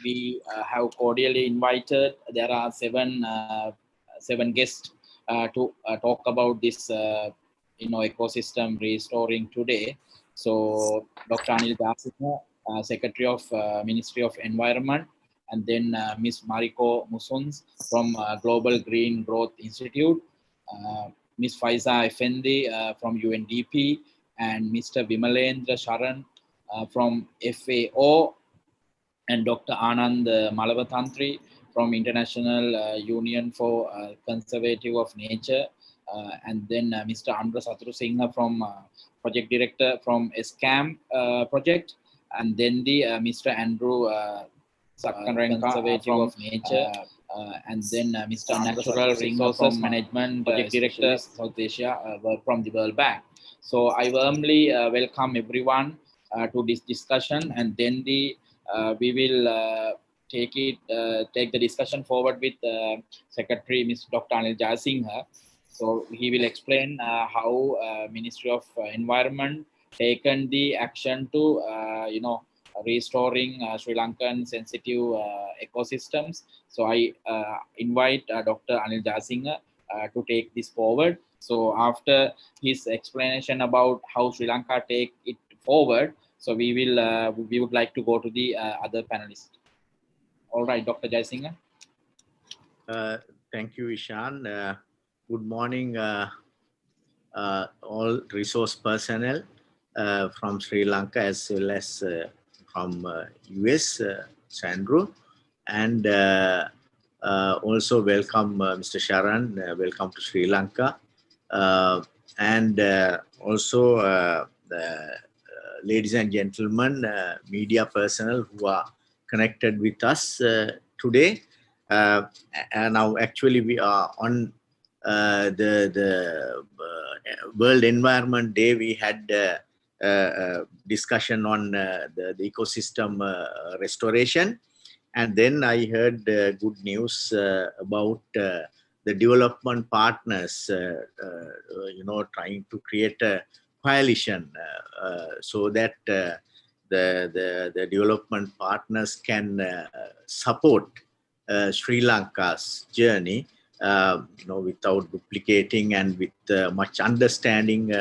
we have cordially invited. There are seven guests to talk about this ecosystem restoring today. So Dr. Anil Dasina, Secretary of Ministry of Environment, and then Ms. Mariko Musuns from Global Green Growth Institute, Ms. Faiza Effendi from UNDP, and Mr. Vimalendra Sharan from FAO, and Dr. Anand Malavatantri from International Union for Conservative of Nature, and then Mr. Andra Satrusingha from Project Director from SCAM project, and then the Mr. Andrew Conservative of Nature, and then Mr. Natural Resources Management Project Director South Asia from the World Bank. So I warmly welcome everyone to this discussion, and then we will take the discussion forward with Secretary Mr. Dr. Anil Jayasinghe. So he will explain how Ministry of Environment taken the action to restoring Sri Lankan sensitive ecosystems. So I invite Dr. Anil Jayasinghe to take this forward. So after his explanation about how Sri Lanka take it forward, so we would like to go to the other panelists. All right, Dr. Jayasinghe. Thank you, Ishan. Good morning, all resource personnel from Sri Lanka as well as from US, Sandro, and also welcome Mr. Sharan, welcome to Sri Lanka, and also ladies and gentlemen, media personnel who are connected with us today. And now actually we are on the World Environment Day. We had discussion on the ecosystem restoration, and then I heard good news about the development partners trying to create a coalition so that the development partners can support Sri Lanka's journey without duplicating and with much understanding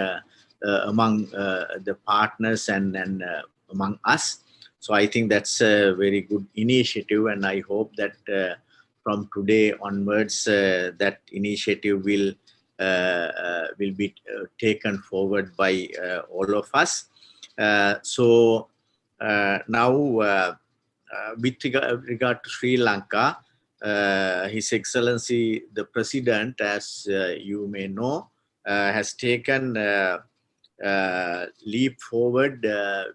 among the partners and among us. So I think that's a very good initiative, and I hope that from today onwards that initiative will be taken forward by all of us. So now with regard to Sri Lanka, His Excellency the President, as you may know, has taken leap forward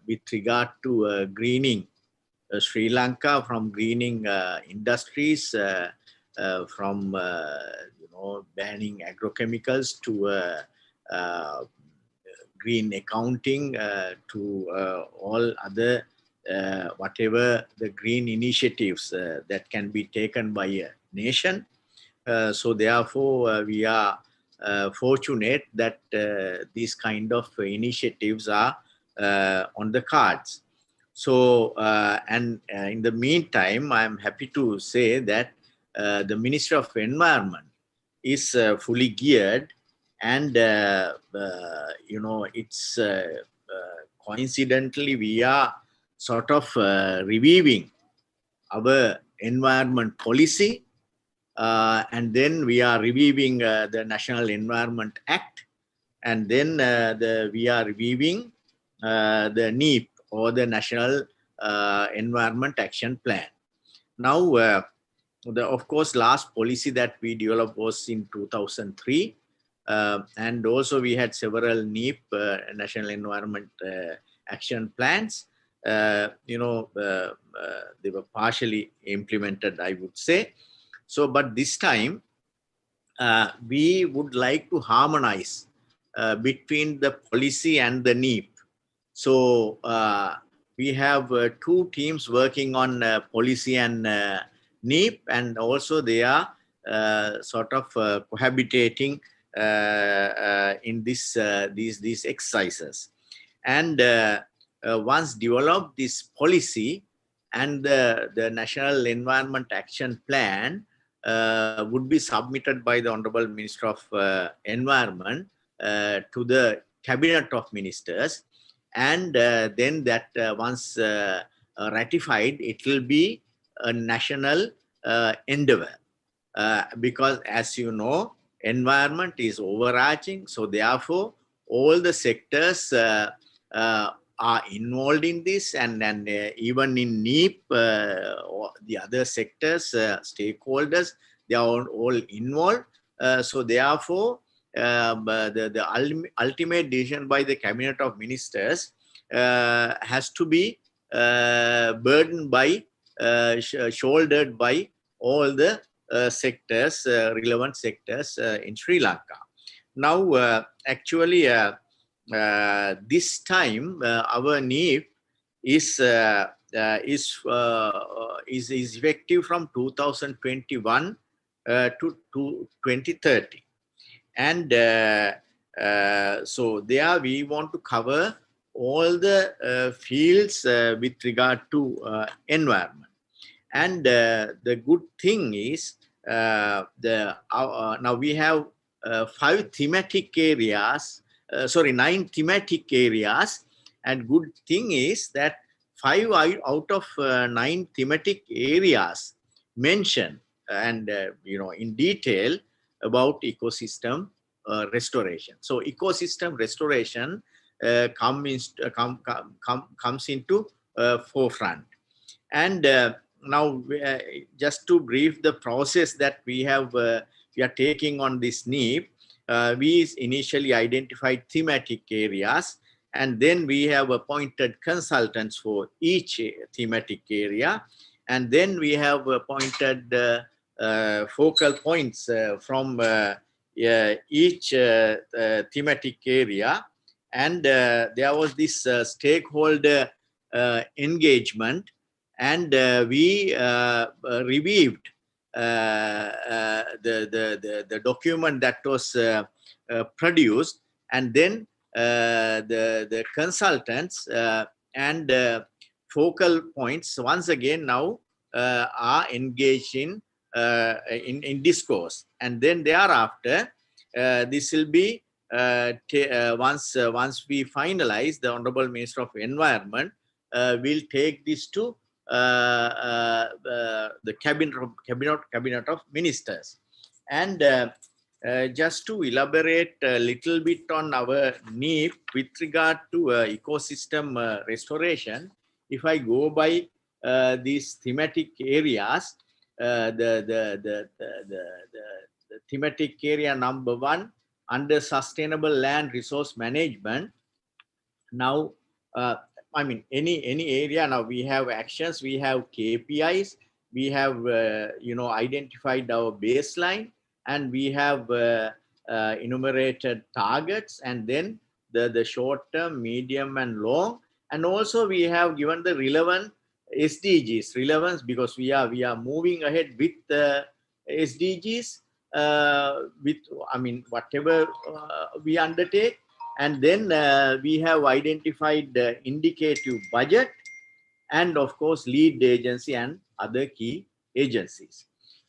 with regard to greening Sri Lanka, from greening industries, from banning agrochemicals to green accounting to all other whatever the green initiatives that can be taken by a nation. So therefore we are fortunate that these kind of initiatives are on the cards. So and in the meantime, I'm happy to say that the Ministry of Environment is fully geared, and it's coincidentally we are sort of reviewing our environment policy, and then we are reviewing the National Environment Act, and then we are reviewing the NEP, or the National Environment Action Plan. Now, of course, last policy that we developed was in 2003, and also we had several NEP, National Environment Action Plans. They were partially implemented, I would say. So, but this time, we would like to harmonize between the policy and the NEP. So, we have two teams working on policy and NEP, and also they are sort of cohabitating in these exercises. And once developed this policy and the National Environment Action Plan would be submitted by the Honorable Minister of Environment to the Cabinet of Ministers, and then that once ratified, it will be a national endeavor. Because as you know, environment is overarching, so therefore all the sectors are involved in this, and even in NEEP, or the other sectors, stakeholders, they are all involved. So therefore, the ultimate decision by the Cabinet of Ministers has to be burdened by, shouldered by all the sectors, relevant sectors in Sri Lanka. Now, actually, this time our NEEP is effective from 2021 to 2030, and so there we want to cover all the fields with regard to environment. And the good thing is now we have 9 thematic areas, and good thing is that 5 out of 9 thematic areas mentioned and in detail about ecosystem restoration. So ecosystem restoration comes into forefront. And now, just to brief the process that we are taking on this NEEP, we initially identified thematic areas, and then we have appointed consultants for each thematic area, and then we have appointed focal points from each thematic area, and there was this stakeholder engagement, and we reviewed the document that was produced, and then the consultants and focal points once again now are engaged in discourse, and then thereafter this will be once we finalize, the Honorable Minister of Environment will take this to the cabinet of ministers. And just to elaborate a little bit on our NEEP with regard to ecosystem restoration, if I go by these thematic areas, the thematic area number 1 under sustainable land resource management. Now, I mean, any area, now we have actions, we have KPIs, we have identified our baseline, and we have enumerated targets, and then the short term, medium, and long, and also we have given the relevant SDGs relevance, because we are moving ahead with the SDGs with, I mean, whatever we undertake. And then we have identified the indicative budget, and of course lead agency and other key agencies.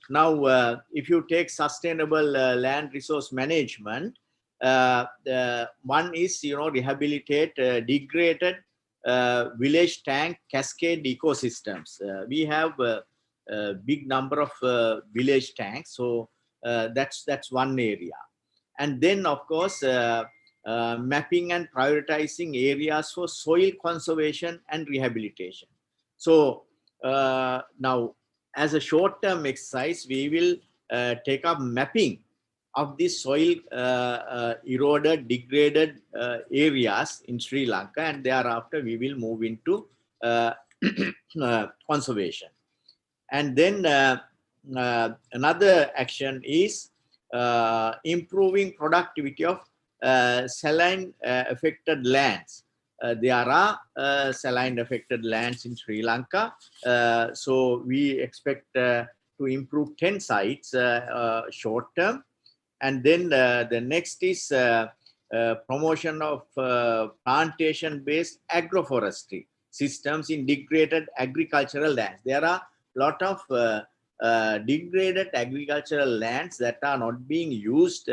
Now, if you take sustainable land resource management, one is rehabilitate degraded village tank cascade ecosystems. We have a big number of village tanks, so that's one area. And then of course mapping and prioritizing areas for soil conservation and rehabilitation. So now, as a short-term exercise, we will take up mapping of the soil eroded, degraded areas in Sri Lanka, and thereafter we will move into conservation. And then another action is improving productivity of saline affected lands. There are saline affected lands in Sri Lanka, so we expect to improve 10 sites short term. And then the next is promotion of plantation based agroforestry. systems in degraded agricultural lands. There are a lot of degraded agricultural lands that are not being used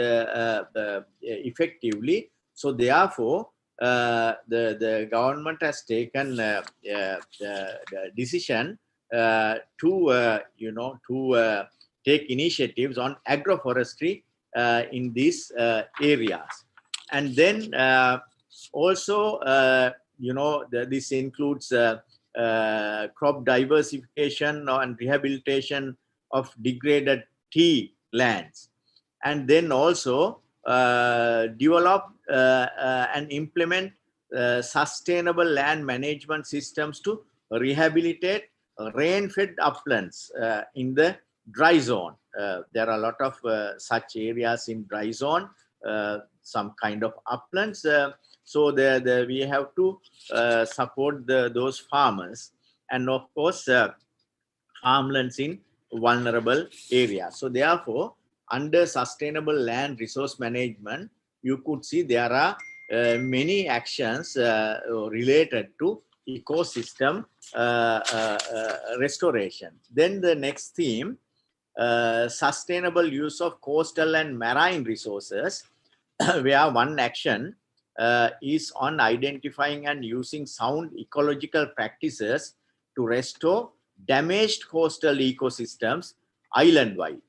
effectively. So therefore, the government has taken the decision to take initiatives on agroforestry in these areas. And then also, this includes crop diversification and rehabilitation of degraded tea lands, and then also develop and implement sustainable land management systems to rehabilitate rain-fed uplands in the dry zone. There are a lot of such areas in dry zone, some kind of uplands. So we have to support those farmers, and of course farmlands in vulnerable areas. So therefore, under sustainable land resource management, you could see there are many actions related to ecosystem restoration. Then the next theme, sustainable use of coastal and marine resources, where one action is on identifying and using sound ecological practices to restore damaged coastal ecosystems island-wide.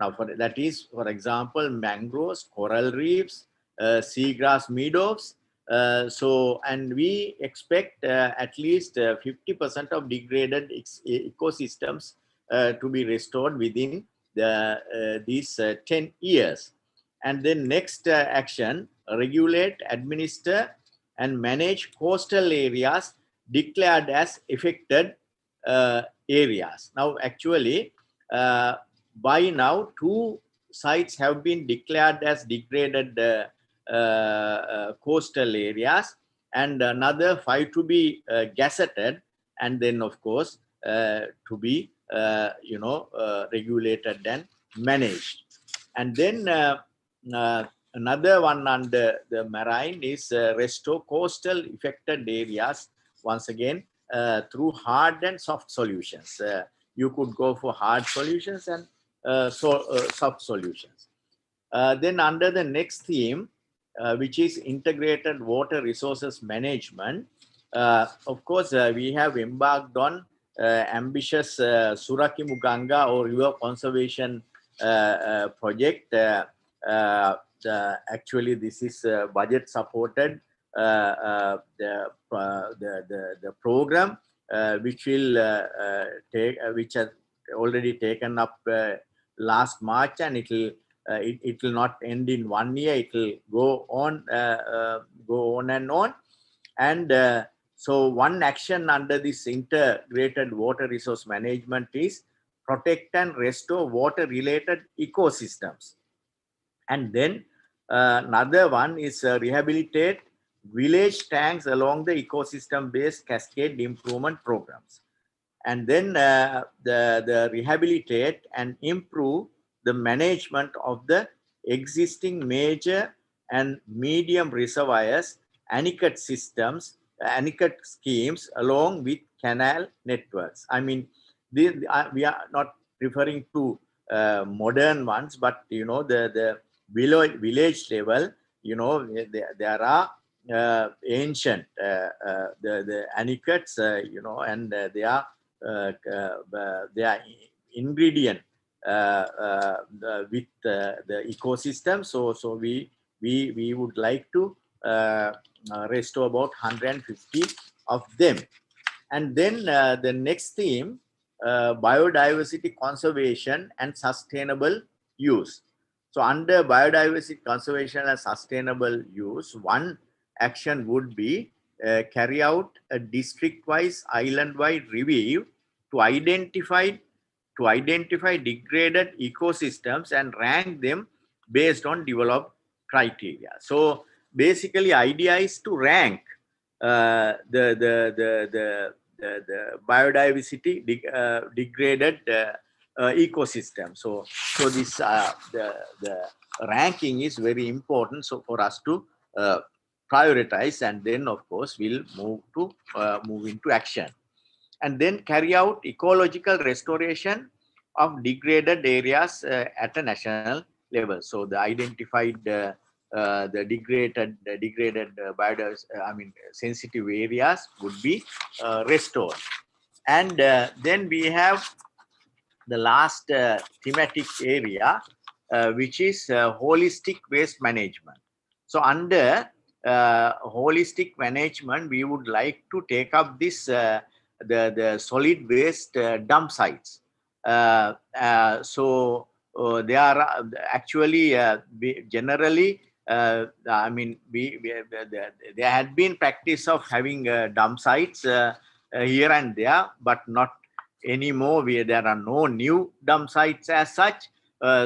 Now, that is, for example, mangroves, coral reefs, seagrass meadows. And we expect at least 50% of degraded ecosystems to be restored within these 10 years. And then next action, regulate, administer, and manage coastal areas declared as affected areas. Now, actually, by now, 2 sites have been declared as degraded coastal areas, and another 5 to be gazetted, and then, of course, to be regulated and managed. And then another one under the marine is restore coastal affected areas, once again through hard and soft solutions. You could go for hard solutions and soft solutions. Then under the next theme, which is integrated water resources management, of course, we have embarked on ambitious Surakimu Ganga or river conservation project. Actually, this is budget supported the program, which will which has already taken up last March, and it will not end in 1 year. It will go on and on. And so one action under this integrated water resource management is protect and restore water related ecosystems. And then another one is rehabilitate village tanks along the ecosystem based cascade improvement programs. And then the rehabilitate and improve the management of the existing major and medium reservoirs, anecut systems, anecut schemes along with canal networks. I mean, we are not referring to modern ones, but the village level, there are ancient the anecuts, and they are ingredient with the ecosystem. So we would like to restore about 150 of them. And then the next theme, biodiversity conservation and sustainable use. So under biodiversity conservation and sustainable use, one action would be carry out a district-wise, island-wide review to identify degraded ecosystems and rank them based on developed criteria. So basically, idea is to rank the biodiversity degraded ecosystem. So this the ranking is very important. So for us to prioritize, and then of course we'll move into action. And then carry out ecological restoration of degraded areas at a national level. So the identified the degraded sensitive areas would be restored. And then we have the last thematic area, which is holistic waste management. So under holistic management, we would like to take up this the solid waste dump sites. So they are actually generally there had been practice of having dump sites here and there, but not anymore. There are no new dump sites as such.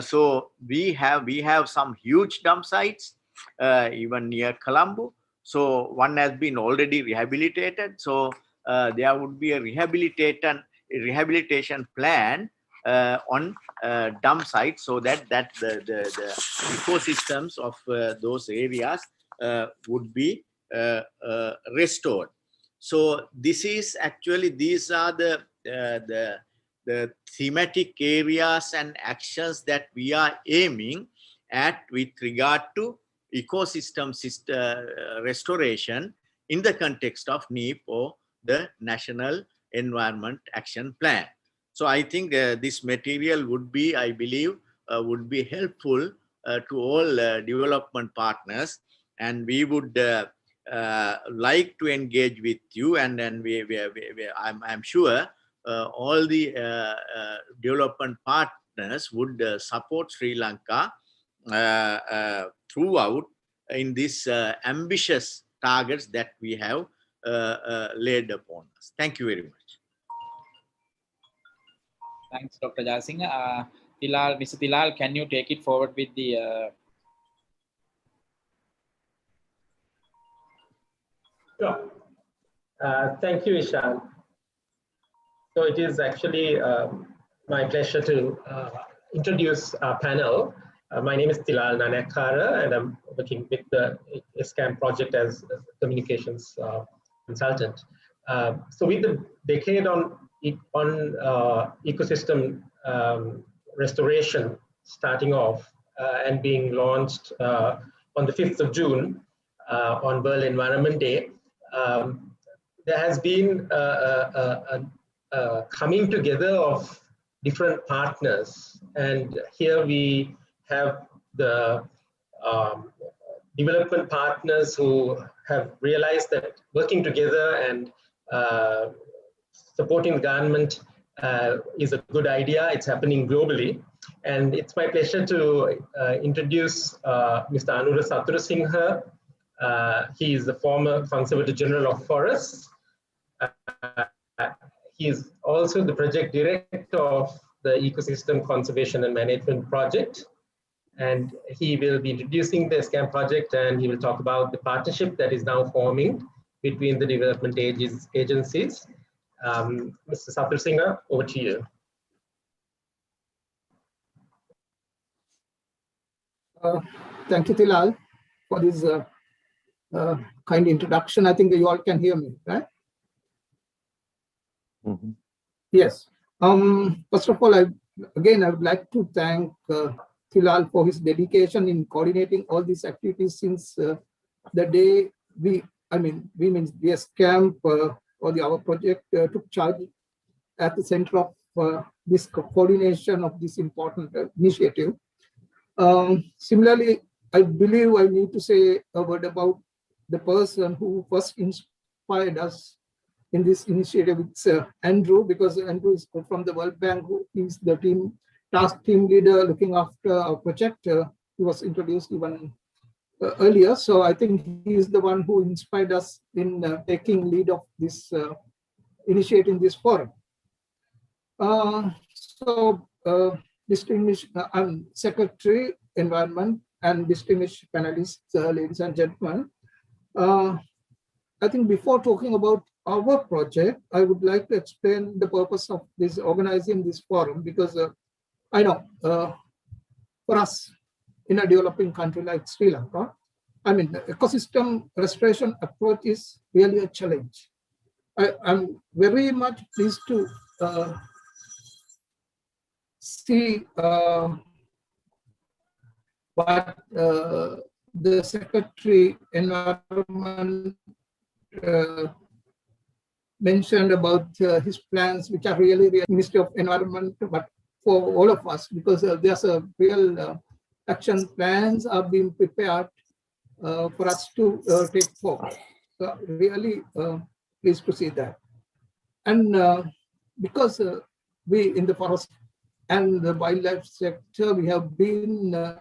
So we have some huge dump sites even near Colombo. So one has been already rehabilitated. So there would be a rehabilitation plan on dump sites, so that the ecosystems of those areas would be restored. So this is actually, these are the thematic areas and actions that we are aiming at with regard to ecosystem restoration in the context of NEP, or the National Environment Action Plan. So I think this material would be, I believe, would be helpful to all development partners, and we would like to engage with you, and then I'm sure all the development partners would support Sri Lanka throughout in these ambitious targets that we have laid upon us. Thank you very much. Thanks, Dr. Jasingh. Tilal, Mr. Tilal, can you take it forward with the Sure. Thank you, Ishan. So it is actually my pleasure to introduce our panel. My name is Tilal Nanakara, and I'm working with the SCAM project as a communications consultant. So with the decade on ecosystem restoration starting off and being launched on the 5th of June on World Environment Day, there has been a coming together of different partners, and here we have the development partners who have realized that working together and supporting the government is a good idea. It's happening globally, and it's my pleasure to introduce Mr. Anura Saturasinghe. He is the former Conservator General of Forests. He is also the project director of the Ecosystem Conservation and Management Project. And he will be introducing the SCAM project, and he will talk about the partnership that is now forming between the development agencies. Mr. Saturasinghe, over to you. Thank you, Tilal, for this kind introduction. I think you all can hear me, right? Mm-hmm. Yes. First of all, I would like to thank Tilal for his dedication in coordinating all these activities since the day we means the SCAM or our project took charge at the center of this coordination of this important initiative. Similarly, I believe I need to say a word about the person who first inspired us in this initiative. It's Andrew, because Andrew is from the World Bank, who is the task team leader looking after our project. He was introduced even earlier. So I think he is the one who inspired us in taking lead of this, initiating this forum. Distinguished Secretary, Environment, and distinguished panelists, ladies and gentlemen. I think before talking about our project, I would like to explain the purpose of this organizing this forum, because I know for us in a developing country like Sri Lanka, I mean, the ecosystem restoration approach is really a challenge. I'm very much pleased to see what the Secretary Environment mentioned about his plans, which are really Ministry of Environment, but for all of us, because there's a real action plans are being prepared for us to take forward. So really pleased to see that. And because we in the forest and the wildlife sector, we have been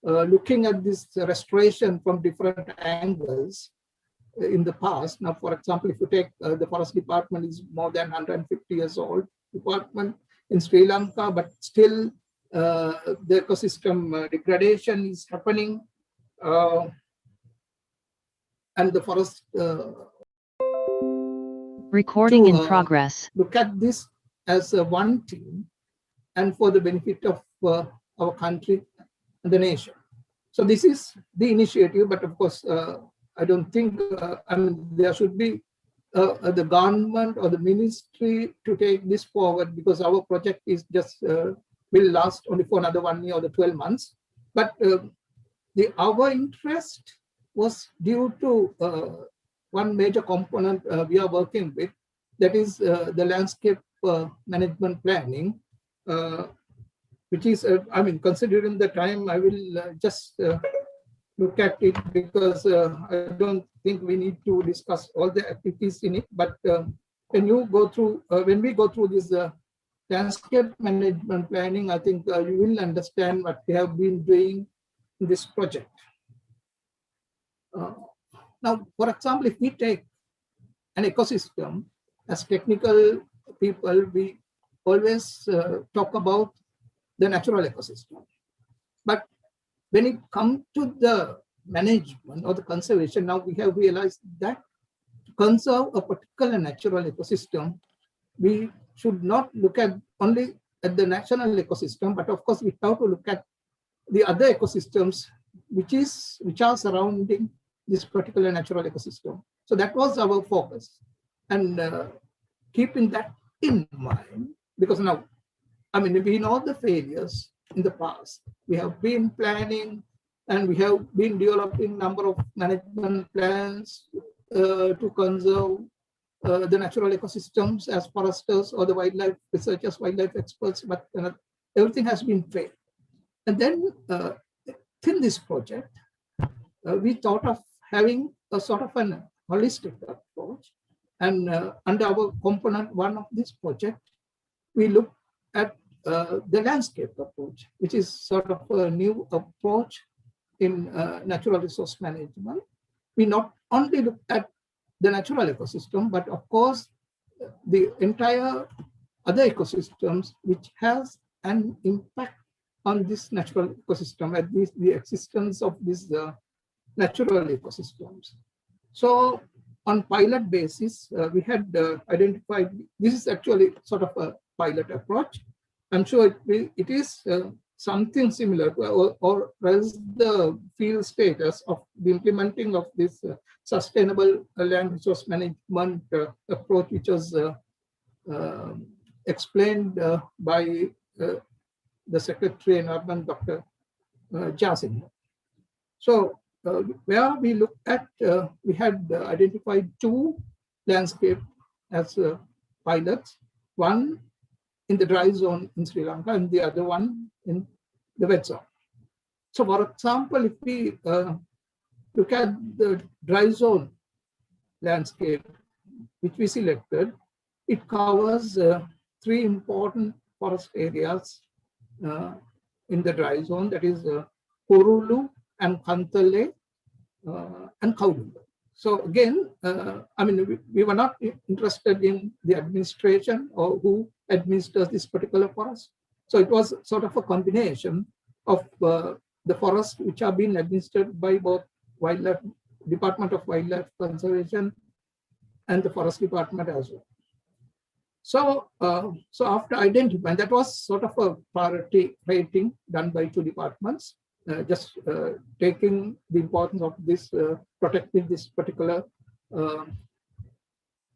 looking at this restoration from different angles in the past. Now, for example, if you take the forest department is more than 150 years old department in Sri Lanka, but still the ecosystem degradation is happening, and the forest recording in progress. Look at this as one team and for the benefit of our country and the nation. So this is the initiative, but of course, I don't think, I mean, there should be the government or the ministry to take this forward, because our project is just will last only for another 1 year or the 12 months. But our interest was due to one major component we are working with, that is the landscape management planning, which is, I mean, considering the time, I will just look at it, because I don't think we need to discuss all the activities in it. But when you go through, when we go through this landscape management planning, I think you will understand what we have been doing in this project. Now, for example, if we take an ecosystem, as technical people, we always talk about the natural ecosystem. But when it comes to the management or the conservation, now we have realized that to conserve a particular natural ecosystem, we should not look at only at the national ecosystem, but of course we have to look at the other ecosystems which are surrounding this particular natural ecosystem. So that was our focus. And keeping that in mind, because now, I mean, we know the failures in the past. We have been planning and we have been developing number of management plans to conserve the natural ecosystems as foresters or the wildlife researchers, wildlife experts, but everything has been failed. And then in this project, we thought of having a sort of an holistic approach. And under our component one of this project, we look at the landscape approach, which is sort of a new approach in natural resource management. We not only look at the natural ecosystem, but of course, the entire other ecosystems which has an impact on this natural ecosystem, at least the existence of these natural ecosystems. So on pilot basis, we had identified, this is actually sort of a pilot approach. I'm sure it is something similar to, or else the field status of the implementing of this sustainable land resource management approach, which was explained by the Secretary Environment, Dr. Jasin. So where we looked at, we had identified two landscape as pilots, one in the dry zone in Sri Lanka and the other one in the wet zone. So for example, if we look at the dry zone landscape, which we selected, it covers three important forest areas in the dry zone, that is Kurulu and Kantale and Kaudumba. So again, I mean, we were not interested in the administration or who administers this particular forest. So it was sort of a combination of the forests which are being administered by both Wildlife Department of Wildlife Conservation and the Forest Department as well. So, so after identifying, that was sort of a priority rating done by two departments. just taking the importance of this, protecting this particular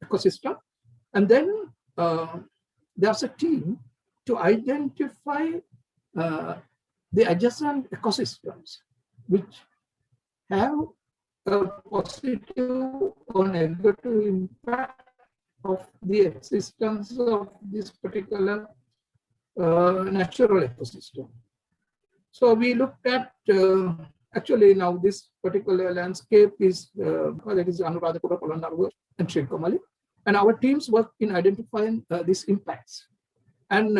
ecosystem. And then there's a team to identify the adjacent ecosystems which have a positive or negative impact of the existence of this particular natural ecosystem. So we looked at, actually now this particular landscape is, that is Anuradhapura, Polonnaruwa and Trincomalee. And our teams work in identifying these impacts. And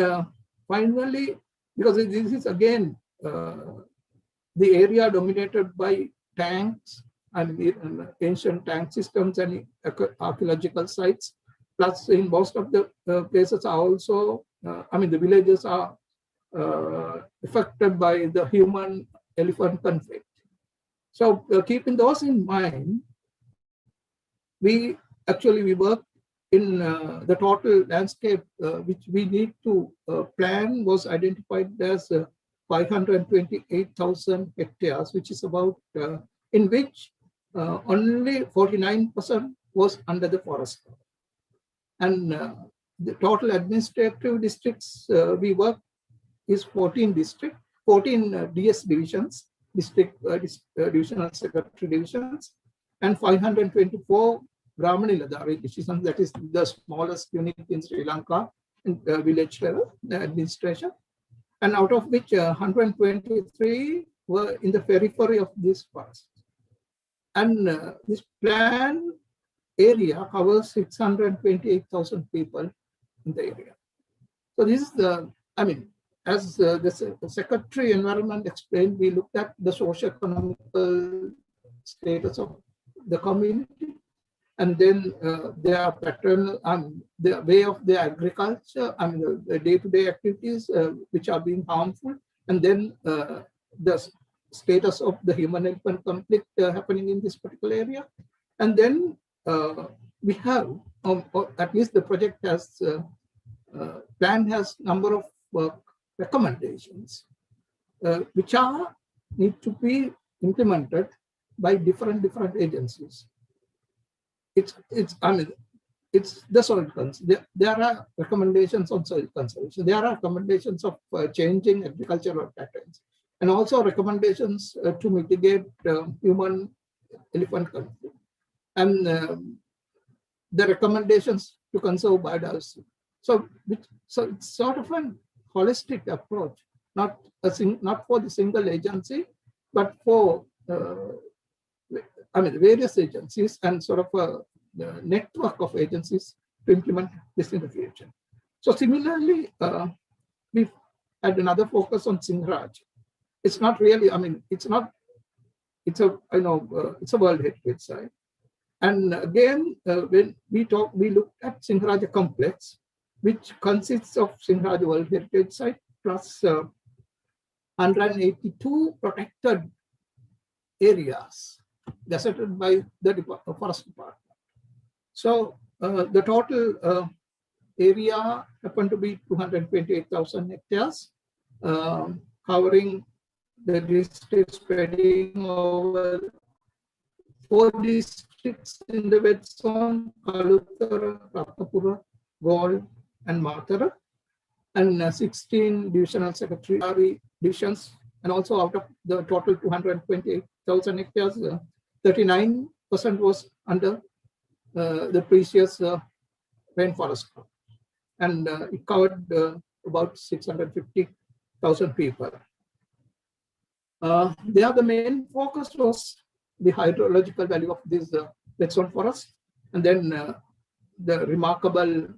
finally, because this is again, the area dominated by tanks and ancient tank systems and archaeological sites. Plus, in most of the places are also, the villages are affected by the human-elephant conflict. So, keeping those in mind, we work in the total landscape which we need to plan was identified as 528,000 hectares, which is about, in which only 49% was under the forest. And the total administrative districts we work is 14 districts, 14 DS divisions, divisional secretary divisions, and 524 Brahmaniladari divisions, that is the smallest unit in Sri Lanka in village level administration. And out of which 123 were in the periphery of this forest. And this plan area covers 628,000 people in the area. So this is the, as the Secretary Environment explained, we looked at the socio-economical status of the community, and then their pattern and the way of their agriculture, the day-to-day activities which are being harmful, and then the status of the human-elephant conflict happening in this particular area. And then we have, or at least the project has, plan has number of recommendations which need to be implemented by different agencies. It's the soil conservation. There are recommendations on soil conservation. There are recommendations of changing agricultural patterns, and also recommendations to mitigate human-elephant conflict, and the recommendations to conserve biodiversity. So it's sort of a holistic approach, not for the single agency, but for various agencies and sort of a network of agencies to implement this in the future. So similarly, we've had another focus on Singraj. It's not really, it's a World Heritage Site. And again, when we looked at Singharaja complex, which consists of Singharaja World Heritage Site plus 182 protected areas gazetted by the Forest Department. So the total area happened to be 228,000 hectares, covering the districts spreading over 4 districts in the west zone: Kalutara, Ratnapura, Galle, and Matara, and 16 divisional secretary divisions. And also out of the total 228,000 hectares, 39% was under the previous rainforest crop. And it covered about 650,000 people. There, the main focus was the hydrological value of this wet zone forest, and then the remarkable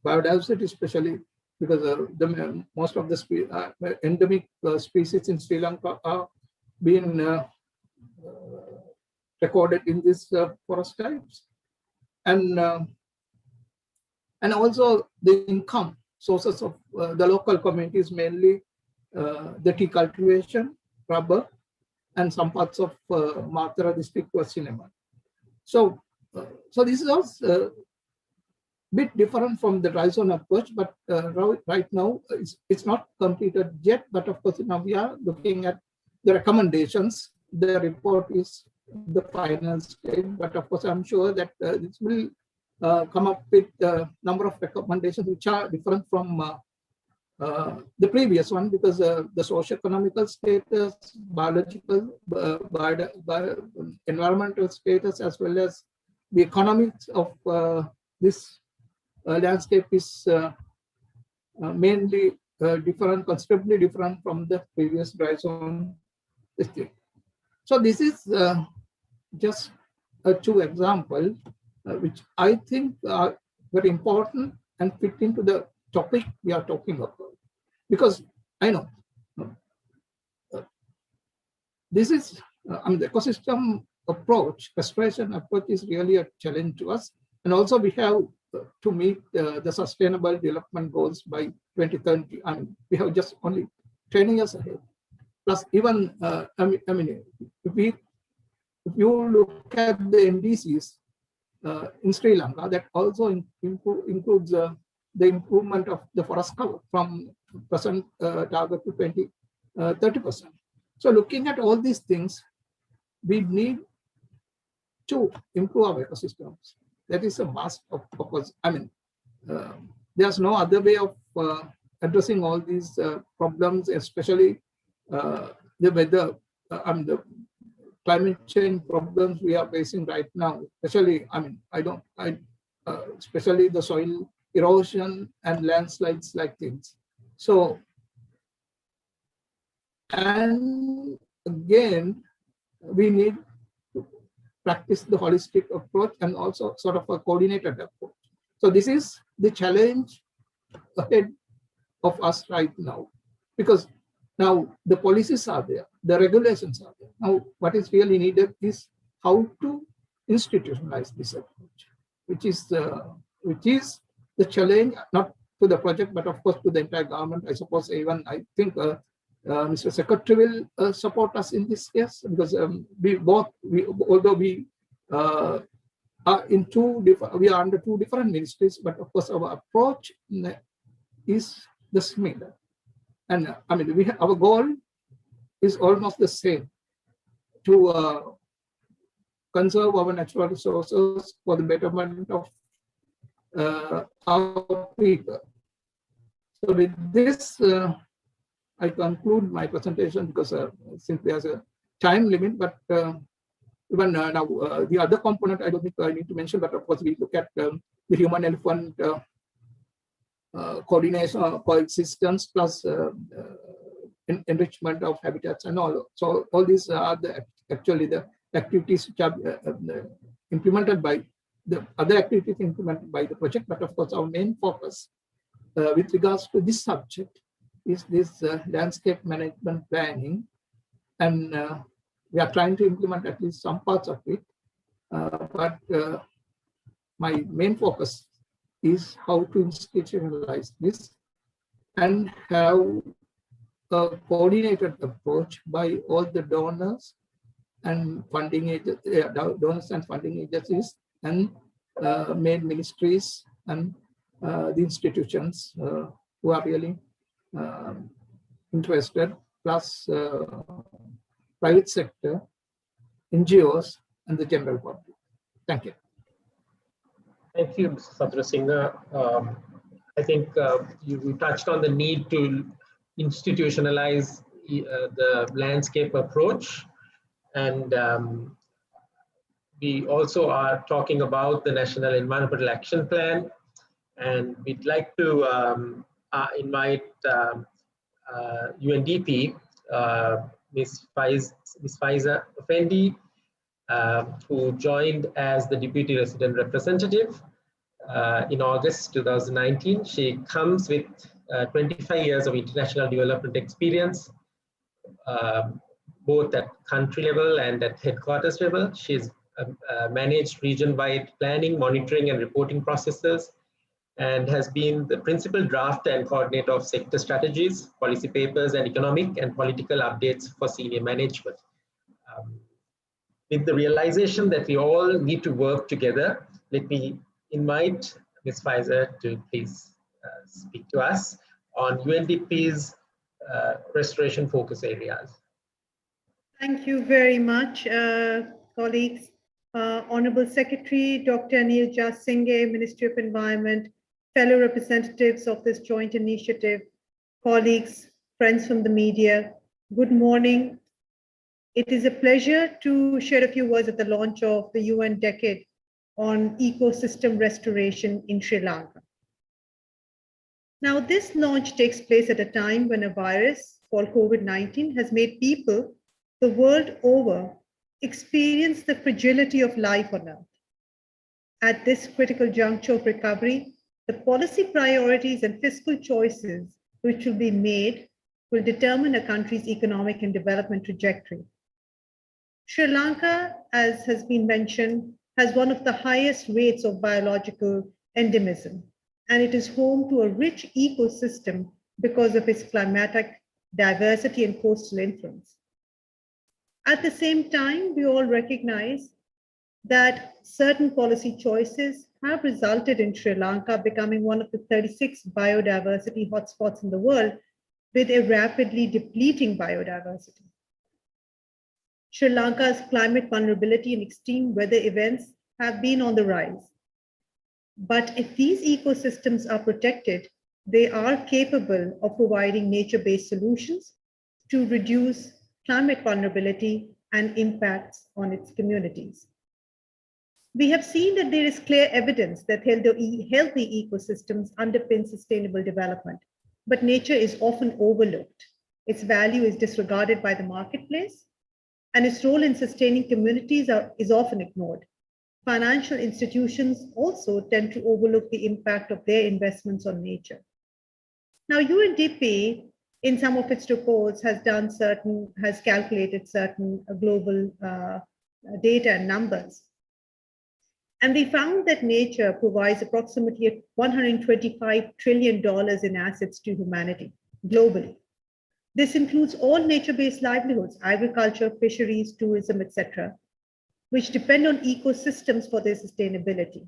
biodiversity, especially because most of the endemic species in Sri Lanka are being recorded in these forest types, and also the income sources of the local communities, mainly the tea cultivation, rubber, and some parts of Matara district was cinnamon. So this is also bit different from the dry zone approach, but right now it's not completed yet. But of course, now we are looking at the recommendations. The report is the final stage, but of course, I'm sure that this will come up with a number of recommendations which are different from the previous one, because the socio-economical status, biological, environmental status, as well as the economics of this landscape is mainly different, considerably different from the previous dry zone district. So this is just two examples which I think are very important and fit into the topic we are talking about. Because I know this is, the ecosystem approach, restoration approach is really a challenge to us. And also we have to meet the sustainable development goals by 2030. We have just only 10 years ahead. Plus even, if you look at the NDCs in Sri Lanka, that also includes the improvement of the forest cover from present target to 30%. So looking at all these things, we need to improve our ecosystems. That is a must, of course. There's no other way of addressing all these problems, especially the weather, the climate change problems we are facing right now. Especially, especially the soil erosion and landslides like things. So, and again, we need to practice the holistic approach and also sort of a coordinated approach. So this is the challenge ahead of us right now, because now the policies are there, the regulations are there. Now what is really needed is how to institutionalize this approach, which is the challenge, not to the project, but of course to the entire government. I suppose even I think Mr. Secretary will support us in this case, because although we are in we are under two different ministries, but of course our approach is the similar. And our goal is almost the same, to conserve our natural resources for the betterment of our people. So with this, I conclude my presentation, because since there's a time limit, but even now the other component I don't think I need to mention, but of course we look at the human-elephant coordination, coexistence, plus enrichment of habitats and all. So all these are actually the activities which are implemented by the other activities implemented by the project. But of course, our main focus with regards to this subject is this landscape management planning, and we are trying to implement at least some parts of it. But my main focus is how to institutionalize this and have a coordinated approach by all the donors and funding agencies and main ministries and the institutions who are really interested, plus private sector, NGOs, and the general public. Thank you. Thank you, Mr. Sadrasinghe. I think you touched on the need to institutionalize the landscape approach, and we also are talking about the National Environmental Action Plan, and we'd like to invite UNDP, Ms. Faiza Effendi, who joined as the Deputy Resident Representative in August 2019. She comes with 25 years of international development experience, both at country level and at headquarters level. She's managed region-wide planning, monitoring, and reporting processes, and has been the principal drafter and coordinator of sector strategies, policy papers, and economic and political updates for senior management. With the realization that we all need to work together, let me invite Ms. Faiza to please speak to us on UNDP's restoration focus areas. Thank you very much, colleagues. Honorable Secretary, Dr. Anil Jasinghe, Ministry of Environment, fellow representatives of this joint initiative, colleagues, friends from the media, good morning. It is a pleasure to share a few words at the launch of the UN Decade on Ecosystem Restoration in Sri Lanka. Now, this launch takes place at a time when a virus called COVID-19 has made people the world over experience the fragility of life on Earth. At this critical juncture of recovery, the policy priorities and fiscal choices which will be made will determine a country's economic and development trajectory. Sri Lanka, as has been mentioned, has one of the highest rates of biological endemism, and it is home to a rich ecosystem because of its climatic diversity and coastal influence. At the same time, we all recognize that certain policy choices have resulted in Sri Lanka becoming one of the 36 biodiversity hotspots in the world with a rapidly depleting biodiversity. Sri Lanka's climate vulnerability and extreme weather events have been on the rise. But if these ecosystems are protected, they are capable of providing nature-based solutions to reduce climate vulnerability and impacts on its communities. We have seen that there is clear evidence that healthy ecosystems underpin sustainable development, but nature is often overlooked. Its value is disregarded by the marketplace, and its role in sustaining communities is often ignored. Financial institutions also tend to overlook the impact of their investments on nature. Now, UNDP, in some of its reports, has calculated certain global data and numbers. And we found that nature provides approximately $125 trillion in assets to humanity globally. This includes all nature-based livelihoods, agriculture, fisheries, tourism, etc., which depend on ecosystems for their sustainability.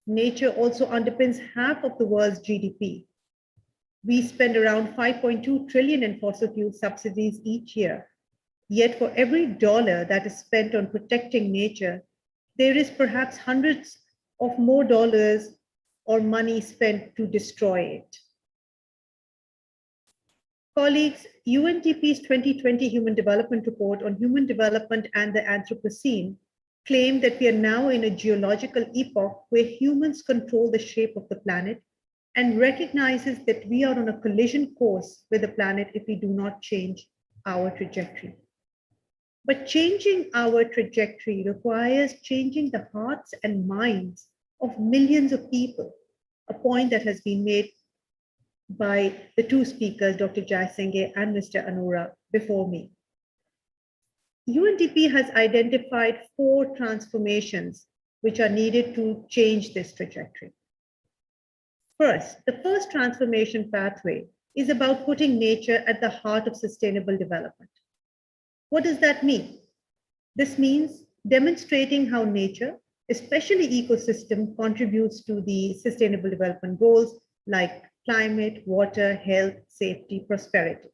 Nature also underpins half of the world's GDP. We spend around 5.2 trillion in fossil fuel subsidies each year. Yet for every dollar that is spent on protecting nature, there is perhaps hundreds of more dollars or money spent to destroy it. Colleagues, UNDP's 2020 Human Development Report on Human Development and the Anthropocene claimed that we are now in a geological epoch where humans control the shape of the planet and recognizes that we are on a collision course with the planet if we do not change our trajectory. But changing our trajectory requires changing the hearts and minds of millions of people, a point that has been made by the two speakers, Dr. Jasinghe and Mr. Anura, before me. UNDP has identified 4 transformations which are needed to change this trajectory. First, the first transformation pathway is about putting nature at the heart of sustainable development. What does that mean? This means demonstrating how nature, especially ecosystem, contributes to the sustainable development goals like climate, water, health, safety, prosperity.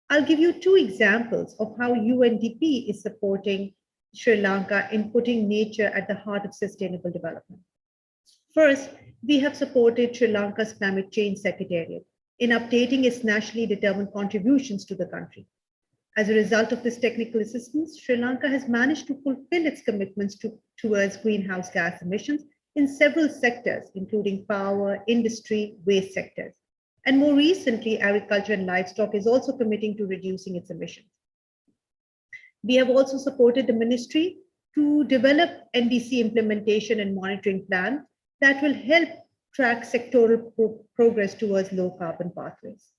I'll give you 2 examples of how UNDP is supporting Sri Lanka in putting nature at the heart of sustainable development. First, we have supported Sri Lanka's Climate Change Secretariat in updating its nationally determined contributions to the country. As a result of this technical assistance, Sri Lanka has managed to fulfill its commitments towards greenhouse gas emissions in several sectors, including power, industry, waste sectors. And more recently, agriculture and livestock is also committing to reducing its emissions. We have also supported the ministry to develop NDC implementation and monitoring plan that will help track sectoral progress towards low carbon pathways.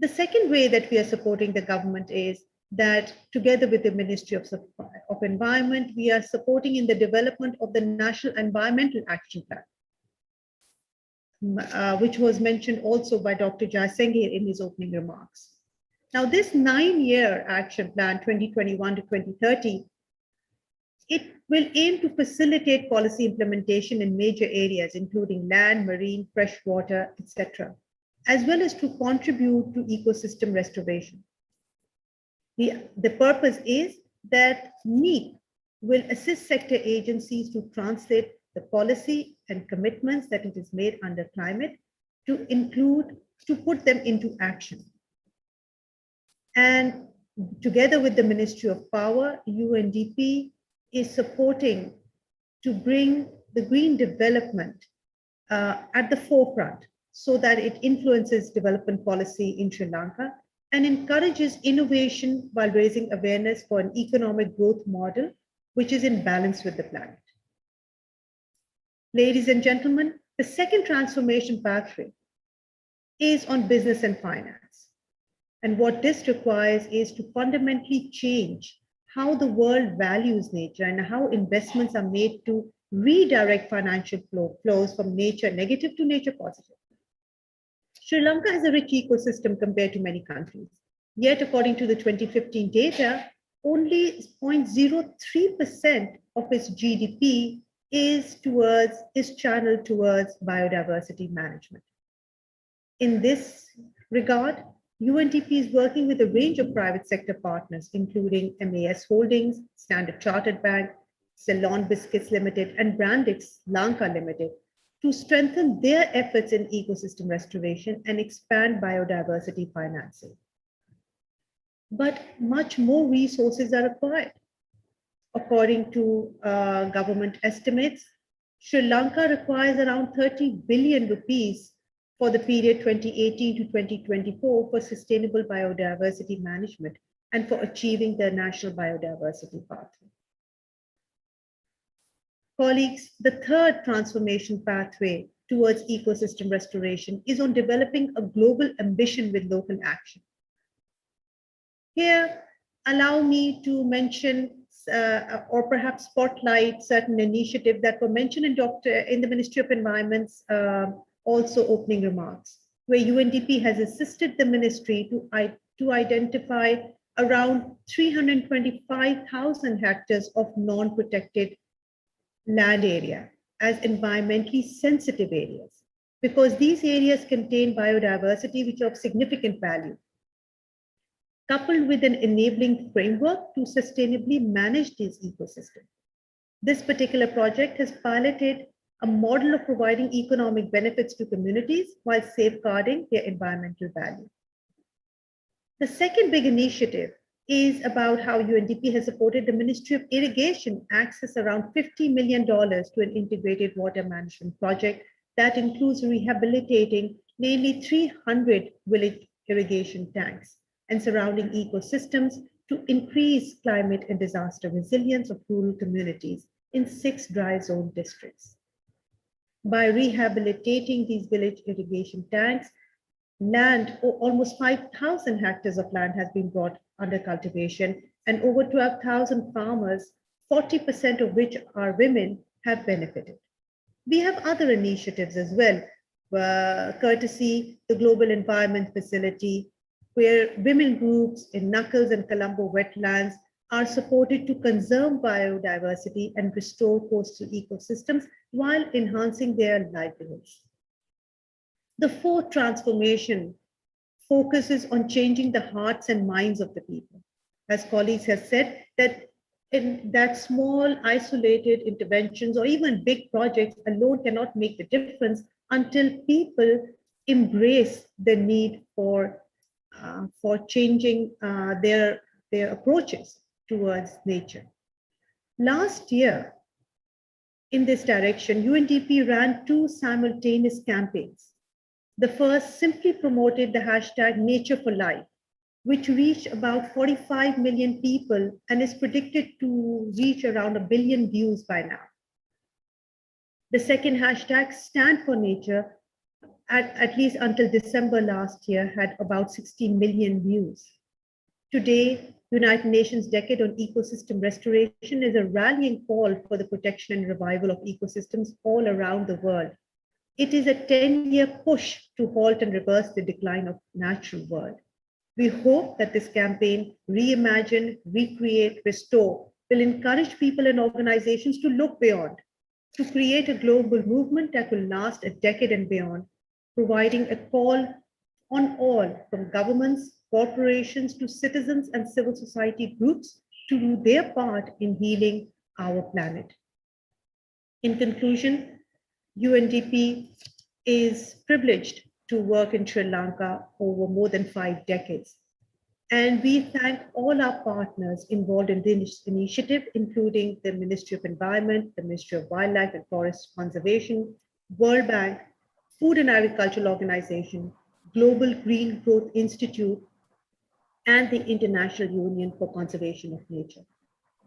The second way that we are supporting the government is that together with the Ministry of Environment, we are supporting in the development of the National Environmental Action Plan, which was mentioned also by Dr. Jasinghe in his opening remarks. Now, this 9-year action plan, 2021 to 2030, it will aim to facilitate policy implementation in major areas, including land, marine, freshwater, etc., as well as to contribute to ecosystem restoration. The purpose is that NEEP will assist sector agencies to translate the policy and commitments that it has made under climate to put them into action. And together with the Ministry of Power, UNDP is supporting to bring the green development at the forefront so that it influences development policy in Sri Lanka and encourages innovation while raising awareness for an economic growth model which is in balance with the planet. Ladies and gentlemen, the second transformation pathway is on business and finance. And what this requires is to fundamentally change how the world values nature and how investments are made to redirect financial flows from nature negative to nature positive. Sri Lanka has a rich ecosystem compared to many countries. Yet, according to the 2015 data, only 0.03% of its GDP is channeled towards biodiversity management. In this regard, UNDP is working with a range of private sector partners, including MAS Holdings, Standard Chartered Bank, Ceylon Biscuits Limited, and Brandix Lanka Limited, to strengthen their efforts in ecosystem restoration and expand biodiversity financing. But much more resources are required. According to government estimates, Sri Lanka requires around 30 billion rupees for the period 2018 to 2024 for sustainable biodiversity management and for achieving the national biodiversity pathway. Colleagues, the third transformation pathway towards ecosystem restoration is on developing a global ambition with local action. Here, allow me to mention or perhaps spotlight certain initiatives that were mentioned in the Ministry of Environment's also opening remarks, where UNDP has assisted the ministry to identify around 325,000 hectares of non-protected land area as environmentally sensitive areas, because these areas contain biodiversity which are of significant value, coupled with an enabling framework to sustainably manage these ecosystems. This particular project has piloted a model of providing economic benefits to communities while safeguarding their environmental value. The second big initiative is about how UNDP has supported the Ministry of Irrigation access around $50 million to an integrated water management project that includes rehabilitating nearly 300 village irrigation tanks and surrounding ecosystems to increase climate and disaster resilience of rural communities in 6 dry zone districts. By rehabilitating these village irrigation tanks, almost 5,000 hectares of land has been brought under cultivation, and over 12,000 farmers, 40% of which are women, have benefited. We have other initiatives as well, courtesy the Global Environment Facility, where women groups in Knuckles and Colombo wetlands are supported to conserve biodiversity and restore coastal ecosystems while enhancing their livelihoods. The fourth transformation focuses on changing the hearts and minds of the people. As colleagues have said, that small isolated interventions or even big projects alone cannot make the difference until people embrace the need for changing their approaches towards nature. Last year, in this direction, UNDP ran 2 simultaneous campaigns. The first simply promoted the hashtag Nature for Life, which reached about 45 million people and is predicted to reach around 1 billion views by now. The second hashtag, Stand for Nature, at least until December last year, had about 16 million views. Today, United Nations Decade on Ecosystem Restoration is a rallying call for the protection and revival of ecosystems all around the world. It is a 10-year push to halt and reverse the decline of natural world. We hope that this campaign, Reimagine, Recreate, Restore, will encourage people and organizations to look beyond, to create a global movement that will last a decade and beyond, providing a call on all, from governments corporations to citizens and civil society groups to do their part in healing our planet. In conclusion, UNDP is privileged to work in Sri Lanka over more than 5 decades. And we thank all our partners involved in this initiative, including the Ministry of Environment, the Ministry of Wildlife and Forest Conservation, World Bank, Food and Agricultural Organization, Global Green Growth Institute, and the International Union for Conservation of Nature.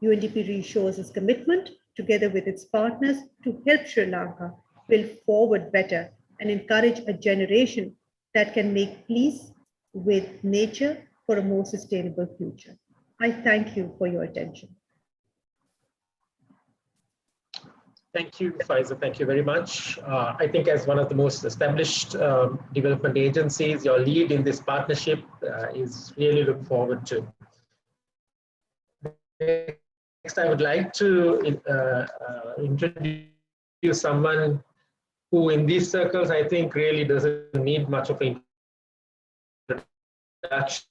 UNDP reassures its commitment, together with its partners, to help Sri Lanka build forward better and encourage a generation that can make peace with nature for a more sustainable future. I thank you for your attention. Thank you, Faiza. Thank you very much. I think as one of the most established development agencies, your lead in this partnership is really look forward to. Next, I would like to introduce someone who in these circles, I think really doesn't need much of an introduction.